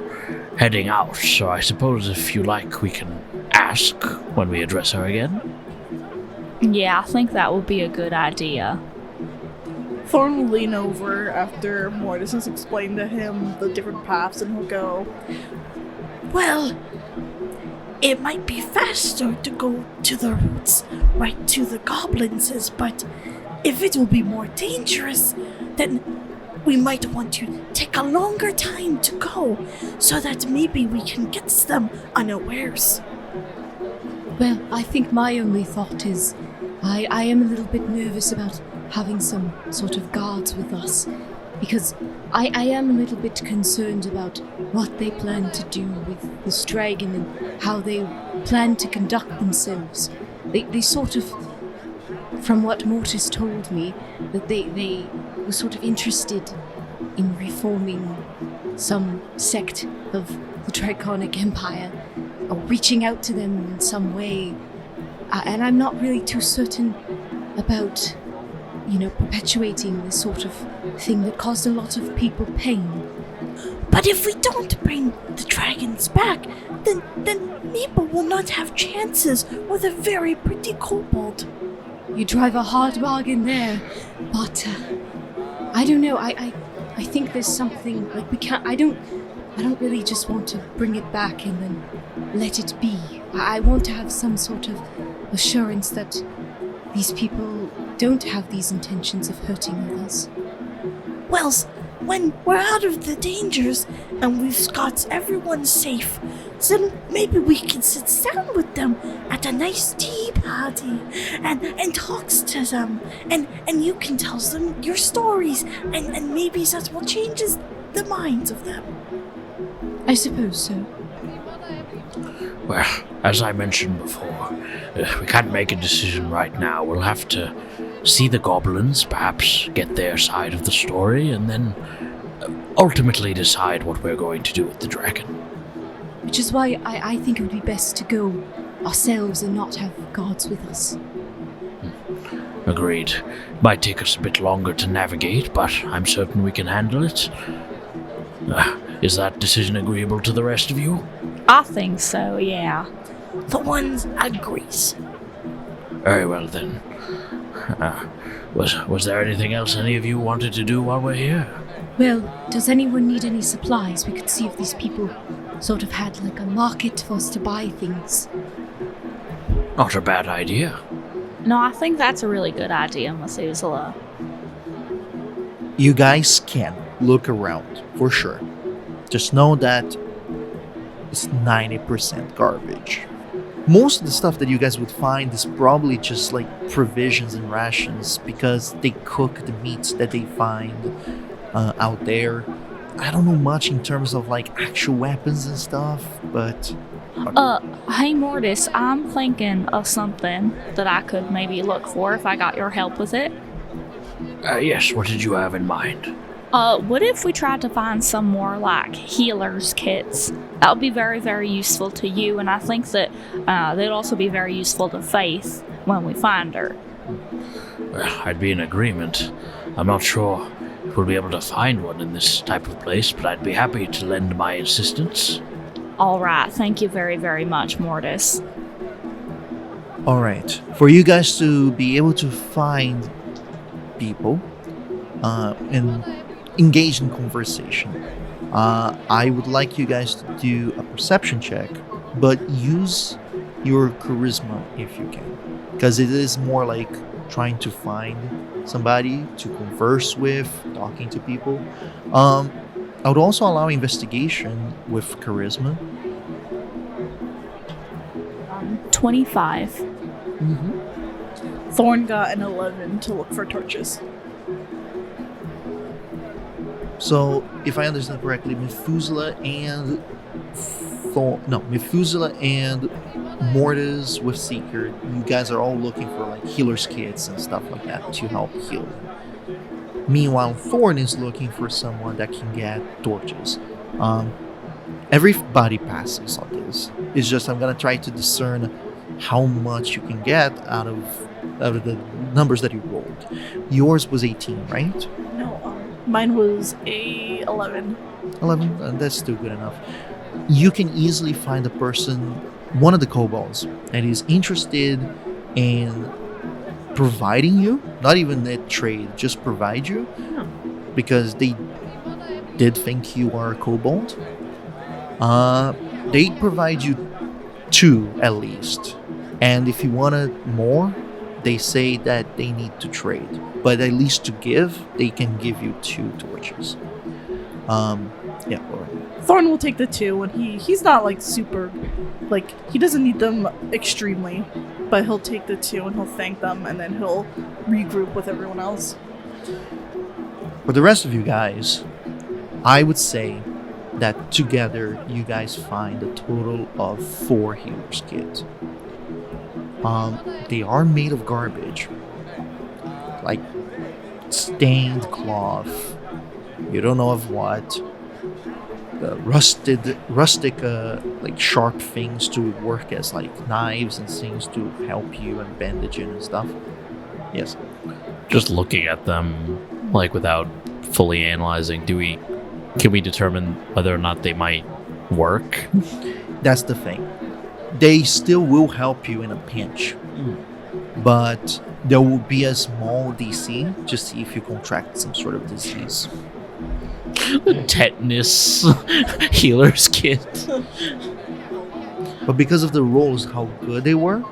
heading out, so I suppose if you like, we can ask when we address her again. Yeah, I think that would be a good idea. Thorn will lean over after Mortis has explained to him the different paths and he'll go, Well, it might be faster to go to the roots, right to the goblins, but if it will be more dangerous, then we might want to take a longer time to go, so that maybe we can get to them unawares. Well, I think my only thought is I am a little bit nervous about having some sort of guards with us, because I am a little bit concerned about what they plan to do with this dragon and how they plan to conduct themselves. They sort of, from what Mortis told me, that they were sort of interested in reforming some sect of the Draconic Empire, or reaching out to them in some way. And I'm not really too certain about, perpetuating this sort of thing that caused a lot of people pain. But if we don't bring the dragons back, then Meepo will not have chances with a very pretty kobold. You drive a hard bargain there, but I don't know. I think there's something like we can't. I don't really just want to bring it back and then let it be. I want to have some sort of assurance that these people don't have these intentions of hurting others. Well, when we're out of the dangers and we've got everyone safe, then maybe we can sit down with them at a nice tea party and talks to them, and you can tell them your stories, and maybe that's what changes the minds of them. I suppose so. Well, as I mentioned before, we can't make a decision right now. We'll have to see the goblins, perhaps get their side of the story, and then ultimately decide what we're going to do with the dragon. Which is why I think it would be best to go ourselves and not have guards with us. Agreed. Might take us a bit longer to navigate, but I'm certain we can handle it. Is that decision agreeable to the rest of you? I think so, yeah. Thorn agrees. Very well then. Was there anything else any of you wanted to do while we're here? Well, does anyone need any supplies? We could see if these people sort of had like a market for us to buy things. Not a bad idea. No, I think that's a really good idea, Methuselah. You guys can look around, for sure. Just know that it's 90% garbage. Most of the stuff that you guys would find is probably just like provisions and rations because they cook the meats that they find out there. I don't know much in terms of like actual weapons and stuff, but... Hey Mortis, I'm thinking of something that I could maybe look for if I got your help with it. Yes, what did you have in mind? What if we tried to find some more, like, healer's kits? That would be very, very useful to you, and I think that they'd also be very useful to Faith when we find her. I'd be in agreement. I'm not sure if we'll be able to find one in this type of place, but I'd be happy to lend my assistance. All right, thank you very, very much, Mortis. Alright, for you guys to be able to find people and engage in conversation, I would like you guys to do a perception check, but use your charisma if you can, because it is more like trying to find somebody to converse with, talking to people. I would also allow investigation with charisma. 25. Mm-hmm. Thorn got an 11 to look for torches. So, if I understand correctly, Methuselah and Mortis with Seeker, you guys are all looking for like healer's kits and stuff like that to help heal them. Meanwhile, Thorn is looking for someone that can get torches. Everybody passes on this. It's just I'm gonna try to discern how much you can get out of the numbers that you rolled. Yours was 18, right? No, mine was a 11. 11? That's still good enough. You can easily find a person, one of the kobolds, that is interested in providing you, not even a trade, just provide you, because they did think you are a kobold. They provide you 2 at least, and if you wanted more, they say that they need to trade, but at least to give, they can give you 2 torches. Yeah, or Thorn will take the 2, and he's not like super, like, he doesn't need them extremely, but he'll take the 2 and he'll thank them, and then he'll regroup with everyone else. for the rest of you guys, I would say that together you guys find a total of 4 healer's kits. They are made of garbage, like stained cloth. You don't know of what. Rustic, like sharp things to work as like knives and things to help you and bandaging and stuff. Yes. Just looking at them, like without fully analyzing, can we determine whether or not they might work? That's the thing. They still will help you in a pinch, but there will be a small DC to see if you contract some sort of disease. Tetanus healer's kit. But because of the rolls, how good they were,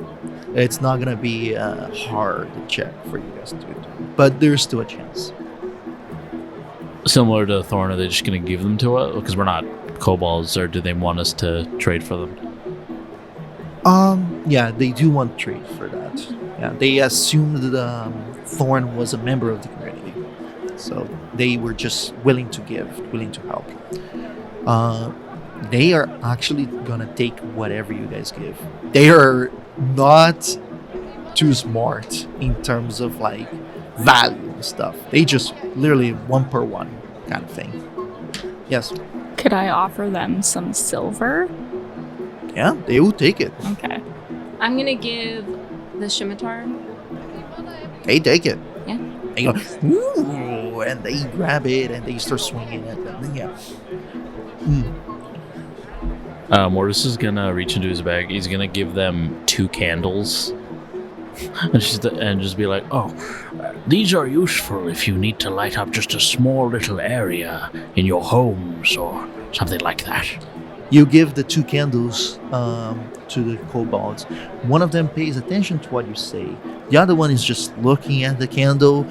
it's not gonna be hard to check for you guys to do. But there's still a chance. Similar to Thorn, are they just going to give them to us? Because we're not kobolds, or do they want us to trade for them? Yeah, they do want trade for that. Yeah, they assumed that Thorn was a member of the community, so they were just willing to give, willing to help. They are actually gonna take whatever you guys give. They are not too smart in terms of like value and stuff. They just literally one per one kind of thing. Yes. Could I offer them some silver? Yeah, they will take it. Okay. I'm gonna give the scimitar. They take it. Yeah. They go, ooh, and they grab it and they start swinging it. And then, yeah. Mortis is gonna reach into his bag. He's gonna give them 2 candles, and just be like, "Oh, these are useful if you need to light up just a small little area in your homes or something like that." You give the 2 candles to the kobolds. One of them pays attention to what you say. The other one is just looking at the candle,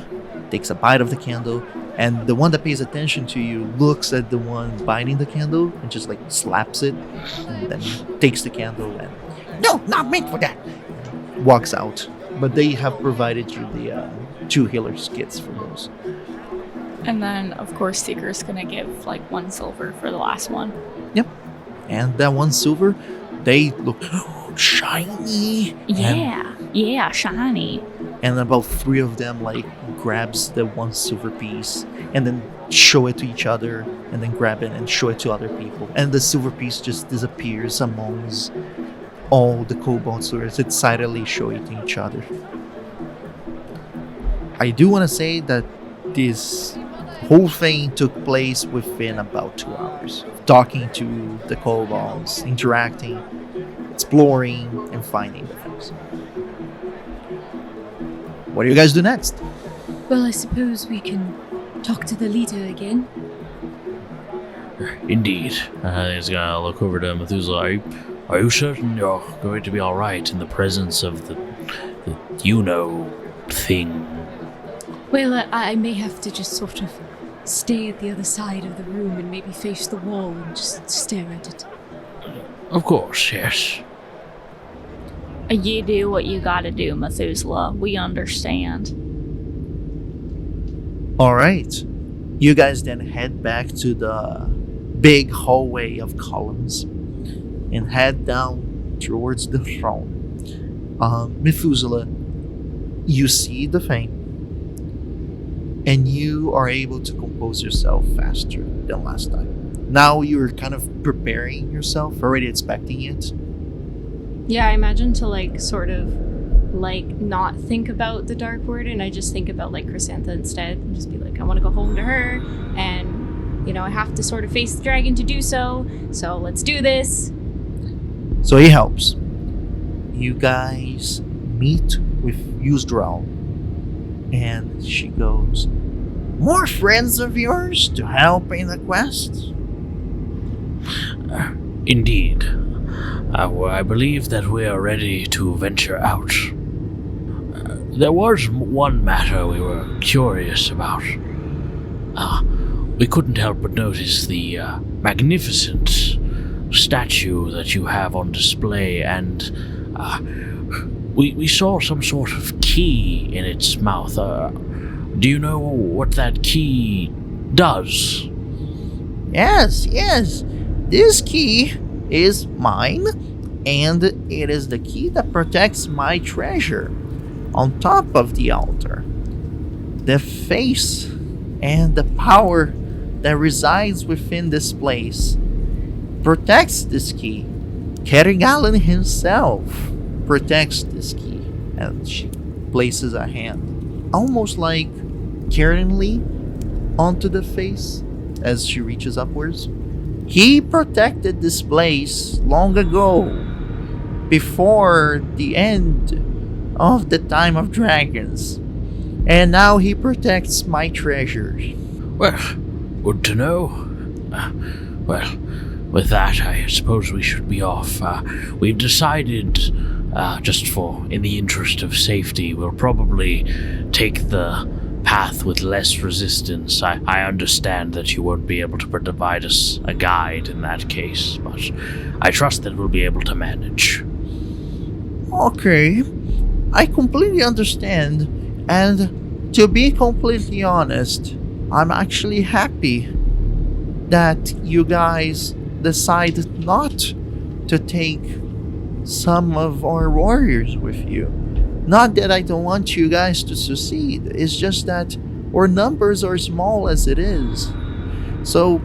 takes a bite of the candle, and the one that pays attention to you looks at the one biting the candle and just like slaps it, and then takes the candle and No, not meant for that. walks out. But they have provided you the 2 healer kits for those. And then, of course, Seeker's gonna give like 1 silver for the last one. Yep. And that 1 silver, they look shiny. Yeah, shiny. And about 3 of them like grabs the 1 silver piece and then show it to each other and then grab it and show it to other people. And the silver piece just disappears amongst all the kobolds who are excitedly showing it to each other. I do want to say that this whole thing took place within about 2 hours. Talking to the kobolds, interacting, exploring, and finding the things. What do you guys do next? Well, I suppose we can talk to the leader again. Indeed. He's gonna look over to Methuselah. Are you certain you're going to be alright in the presence of the thing? Well, I may have to just sort of stay at the other side of the room and maybe face the wall and just stare at it. Of course, yes. You do what you gotta do, Methuselah. We understand. Alright. You guys then head back to the big hallway of columns and head down towards the throne. Methuselah, you see the thing, and you are able to compose yourself faster than last time. Now you're kind of preparing yourself, already expecting it. Yeah, I imagine to like sort of like not think about the dark word and I just think about like Chrysantha instead and just be like, I want to go home to her and I have to sort of face the dragon to do so let's do this. So he helps. You guys meet with Yusdral, and she goes, More friends of yours to help in the quest? Indeed. I believe that we are ready to venture out. There was one matter we were curious about. We couldn't help but notice the magnificent statue that you have on display, and we saw some sort of key in its mouth. Do you know what that key does? Yes. This key is mine, and it is the key that protects my treasure on top of the altar. The face and the power that resides within this place protects this key. Kerrigallen himself protects this key. And she places a hand, almost like caringly, onto the face as she reaches upwards. He protected this place long ago, before the end of the time of dragons. And now he protects my treasures. Well, good to know. Well, with that, I suppose we should be off. We've decided, in the interest of safety, we'll probably take the path with less resistance. I understand that you won't be able to provide us a guide in that case, but I trust that we'll be able to manage. Okay, I completely understand, and to be completely honest, I'm actually happy that you guys decided not to take some of our warriors with you. Not that I don't want you guys to succeed, it's just that our numbers are small as it is. So,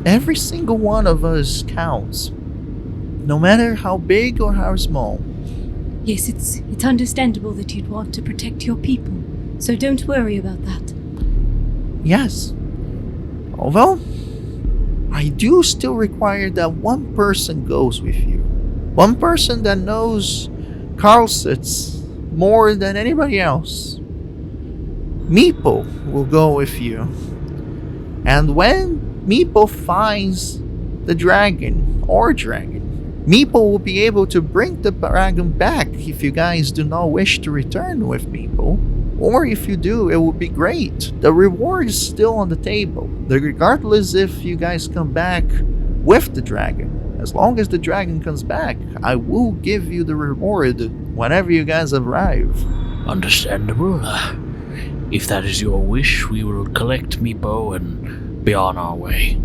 every single one of us counts, no matter how big or how small. Yes, it's understandable that you'd want to protect your people, so don't worry about that. Yes. Although, I do still require that one person goes with you. One person that knows Calcryx more than anybody else. Meepo will go with you. And when Meepo finds the dragon, Meepo will be able to bring the dragon back if you guys do not wish to return with Meepo. Or if you do, it would be great. The reward is still on the table. Regardless if you guys come back with the dragon. As long as the dragon comes back, I will give you the reward whenever you guys arrive. Understandable. If that is your wish, we will collect Meepo and be on our way.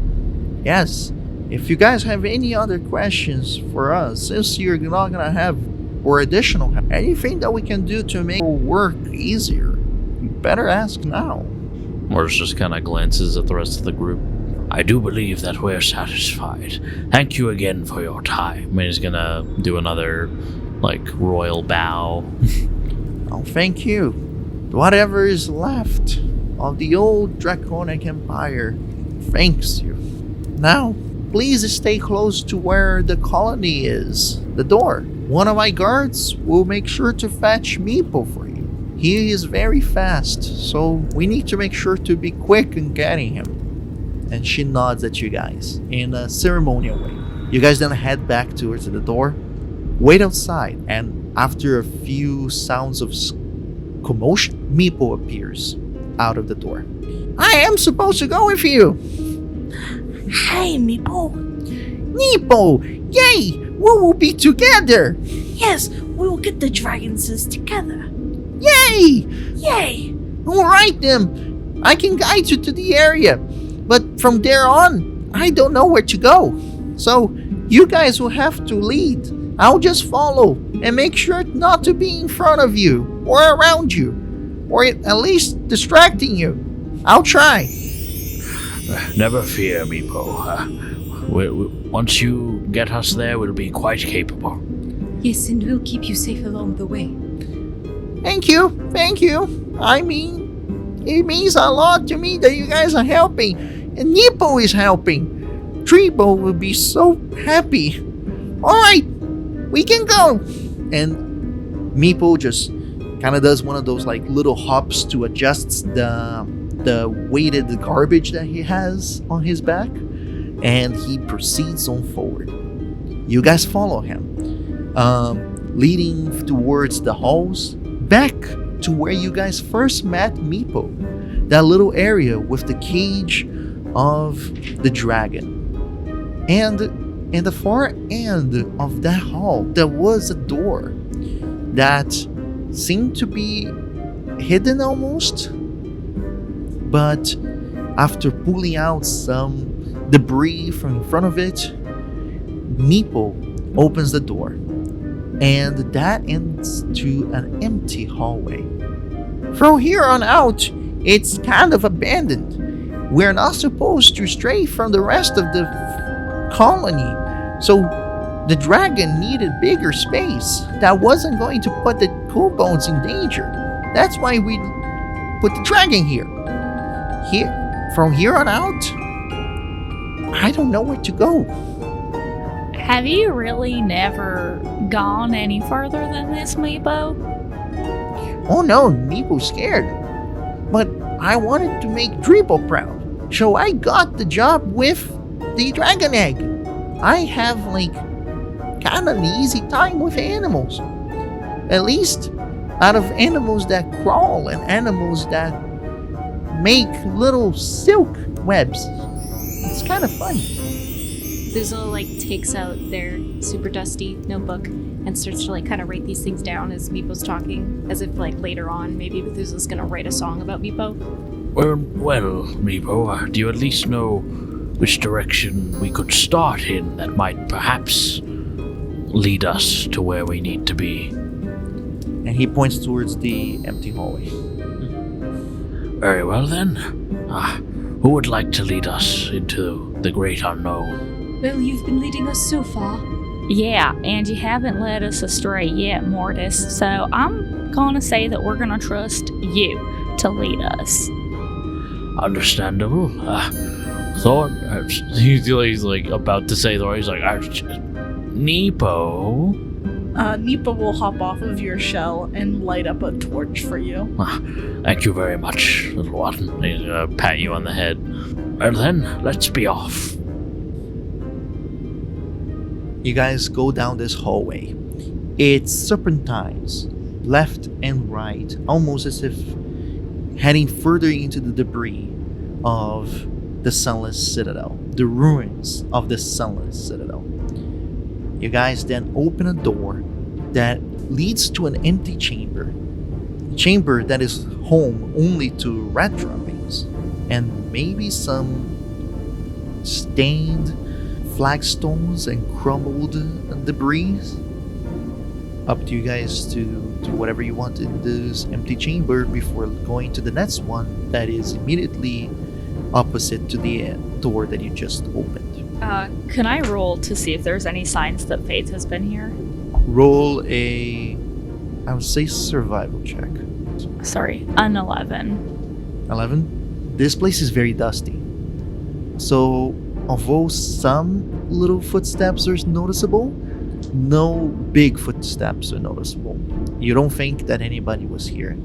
Yes. If you guys have any other questions for us, since you're not gonna have or additional anything that we can do to make our work easier, you better ask now. Mortis just kind of glances at the rest of the group. I do believe that we're satisfied. Thank you again for your time. And he's gonna do another, royal bow. Oh, thank you. Whatever is left of the old Draconic Empire thanks you. Now, please stay close to where the colony is, the door. One of my guards will make sure to fetch Meepo for you. He is very fast, so we need to make sure to be quick in getting him. And she nods at you guys in a ceremonial way. You guys then head back towards the door, wait outside, and after a few sounds of commotion, Meepo appears out of the door. I am supposed to go with you! Hey, Meepo. Meepo! Yay! We will be together! Yes, we will get the dragonses together. Yay! Yay! Alright then, I can guide you to the area, but from there on, I don't know where to go. So, you guys will have to lead. I'll just follow and make sure not to be in front of you or around you, or at least distracting you. I'll try. Never fear, Meepo. Once you get us there, we'll be quite capable. Yes, and we'll keep you safe along the way. Thank you. I mean, it means a lot to me that you guys are helping, and Meepo is helping. Treebo will be so happy. Alright, we can go. And Meepo just kind of does one of those little hops to adjust the weighted garbage that he has on his back, and he proceeds on forward. You guys follow him, leading towards the halls, back to where you guys first met Meepo, that little area with the cage of the dragon. And in the far end of that hall, there was a door that seemed to be hidden almost, but after pulling out some debris from in front of it, Meepo opens the door, and that ends to an empty hallway. From here on out, it's kind of abandoned. We're not supposed to stray from the rest of the colony, so the dragon needed bigger space that wasn't going to put the kobolds in danger. That's why we put the dragon here. From here on out, I don't know where to go. Have you really never gone any further than this, Meepo? Oh no, Meepo's scared. But I wanted to make Treebo proud, so I got the job with the dragon egg. I have kind of an easy time with animals. At least out of animals that crawl and animals that make little silk webs. It's kind of fun. Thuzel like takes out their super dusty notebook and starts to like kind of write these things down as Meepo's talking, as if like later on maybe Methuselah's gonna write a song about Meepo. Well, Meepo, do you at least know which direction we could start in that might perhaps lead us to where we need to be? And he points towards the empty hallway. Very well then. Who would like to lead us into the great unknown? Well, you've been leading us so far. Yeah, and you haven't led us astray yet, Mortis, so I'm gonna say that we're gonna trust you to lead us. Understandable. Thorn, he's like about to say Thorn, he's like, Meepo. Meepo will hop off of your shell and light up a torch for you. Thank you very much, little one. He's gonna pat you on the head. Well then, let's be off. You guys go down this hallway. It's serpentines, left and right, almost as if heading further into the debris of the Sunless Citadel, the ruins of the Sunless Citadel. You guys then open a door that leads to an empty chamber. A chamber that is home only to rat droppings and maybe some stained flagstones and crumbled debris. Up to you guys to do whatever you want in this empty chamber before going to the next one that is immediately opposite to the door that you just opened. Can I roll to see if there's any signs that Faith has been here? Roll a, I would say, survival check. Sorry, an 11. 11? This place is very dusty. So, although some little footsteps are noticeable, no big footsteps are noticeable. You don't think that anybody was here.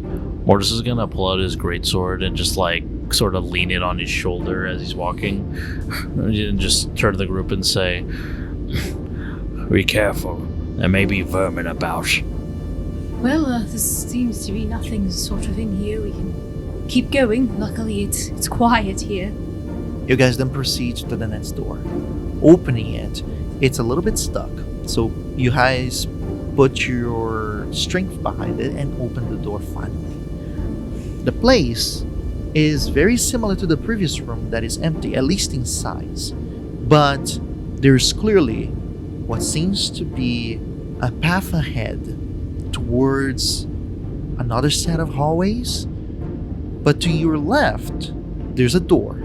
Mortis is gonna pull out his greatsword and just like sort of lean it on his shoulder as he's walking, and just turn to the group and say, "Be careful. There may be vermin about." Well, there seems to be nothing sort of in here. We can keep going. Luckily, it's quiet here. You guys then proceed to the next door. Opening it, it's a little bit stuck. So you guys put your strength behind it and open the door finally. The place is very similar to the previous room that is empty, at least in size. But there's clearly what seems to be a path ahead towards another set of hallways. But to your left, there's a door.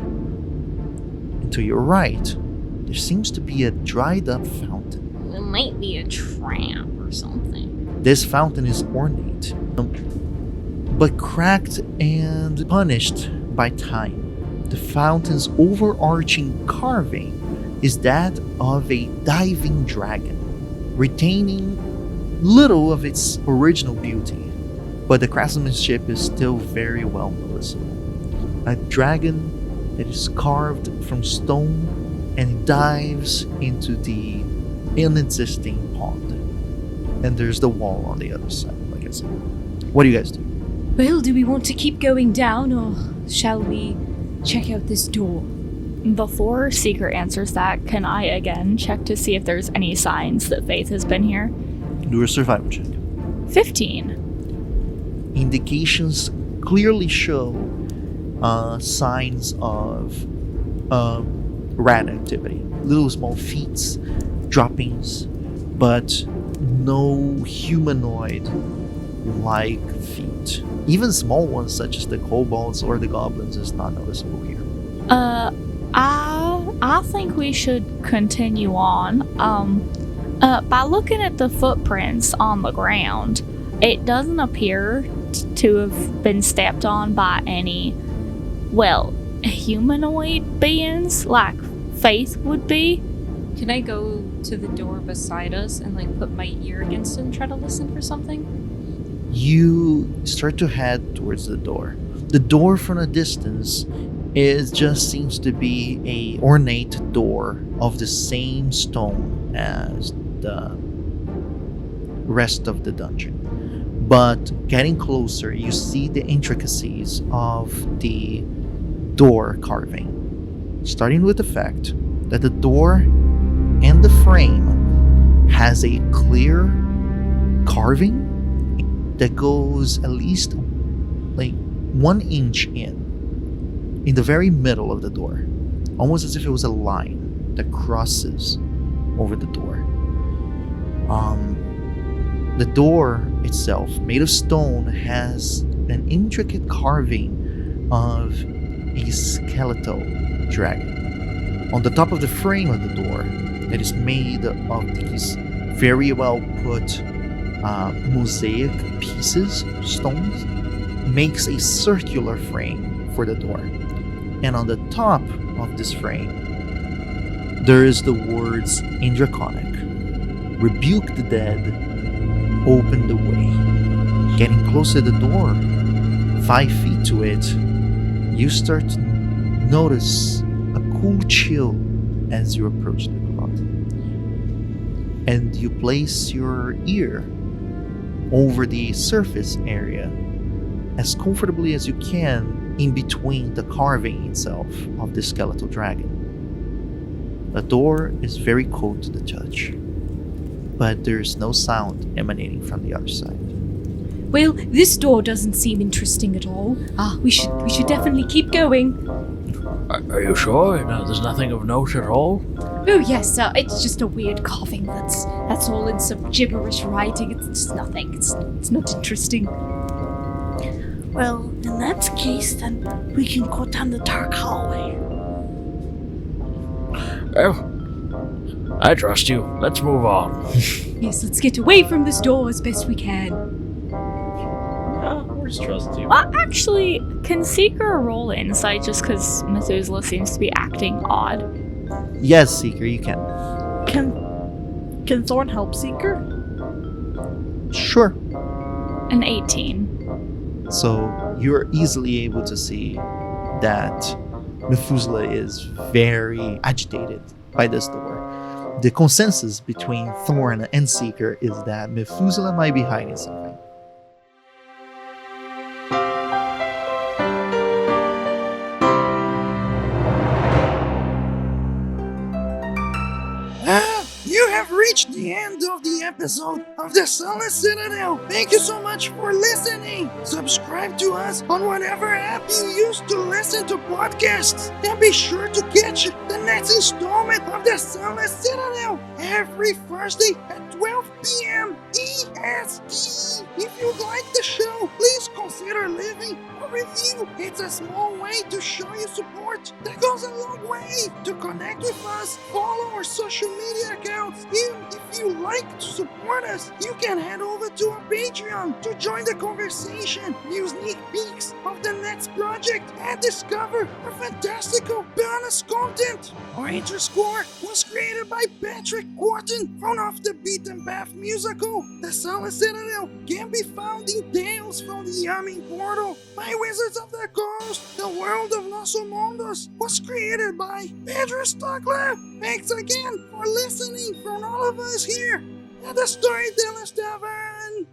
And to your right, there seems to be a dried up fountain. It might be a trap or something. This fountain is ornate, but cracked and punished by time. The fountain's overarching carving is that of a diving dragon, retaining little of its original beauty, but the craftsmanship is still very well noticeable. A dragon that is carved from stone and dives into the inexisting pond. And there's the wall on the other side, like I said. What do you guys do? Well, do we want to keep going down, or shall we check out this door? Before Seeker answers that, can I again check to see if there's any signs that Faith has been here? Do a survival check. 15. Indications clearly show signs of rat activity. Little small feet, droppings, but no humanoid-like feet. Even small ones such as the kobolds or the goblins is not noticeable here. I think we should continue on. By looking at the footprints on the ground, it doesn't appear to have been stepped on by any, well, humanoid beings like Faith would be. Can I go to the door beside us and like put my ear against it and try to listen for something? You start to head towards the door. The door from a distance just seems to be a ornate door of the same stone as the rest of the dungeon. But getting closer, you see the intricacies of the door carving, starting with the fact that the door and the frame has a clear carving that goes at least like 1 inch in the very middle of the door, almost as if it was a line that crosses over the door. The door itself, made of stone, has an intricate carving of a skeletal dragon. On the top of the frame of the door, that is made of these very well put mosaic pieces, stones, makes a circular frame for the door. And on the top of this frame, there is the words in Draconic: "Rebuke the dead, open the way." Getting close to the door, 5 feet to it, you start to notice a cool chill as you approach the clock. And you place your ear over the surface area as comfortably as you can in between the carving itself of the skeletal dragon. The door is very cold to the touch, but there is no sound emanating from the other side. Well, this door doesn't seem interesting at all. We should definitely keep going. Are you sure? No, there's nothing of note at all? Oh yes, it's just a weird carving. That's all in some gibberish writing. It's just nothing. It's not interesting. Well, in that case, then we can go down the dark hallway. Well, I trust you. Let's move on. Yes, let's get away from this door as best we can. I just trust you. Actually, can Seeker roll insight just because Methuselah seems to be acting odd? Yes, Seeker, you can. Can Thorn help Seeker? Sure. An 18. So you're easily able to see that Methuselah is very agitated by this door. The consensus between Thorn and Seeker is that Methuselah might be hiding something. You have reached the end of the episode of the Sunless Citadel. Thank you so much for listening. Subscribe to us on whatever app you use to listen to podcasts. And be sure to catch the next installment of the Sunless Citadel every Thursday at 12 p.m. EST. If you like the show, please consider leaving a review. It's a small way to show your support. That goes a long way. To connect with us, follow our social media accounts. And if you like to support us, you can head over to our Patreon to join the conversation, view sneak peeks of the next project, and discover our fantastical bonus content. Our intro score was created by Patrick Quarton from Off the Beaten Path musical. The Sunless Citadel can be found in Tales from the Yawning Portal by Wizards of the Coast. The world of Nosso Mondus was created by Pedro Stockler. Thanks again for listening from all of us here at the Storyteller's Tavern.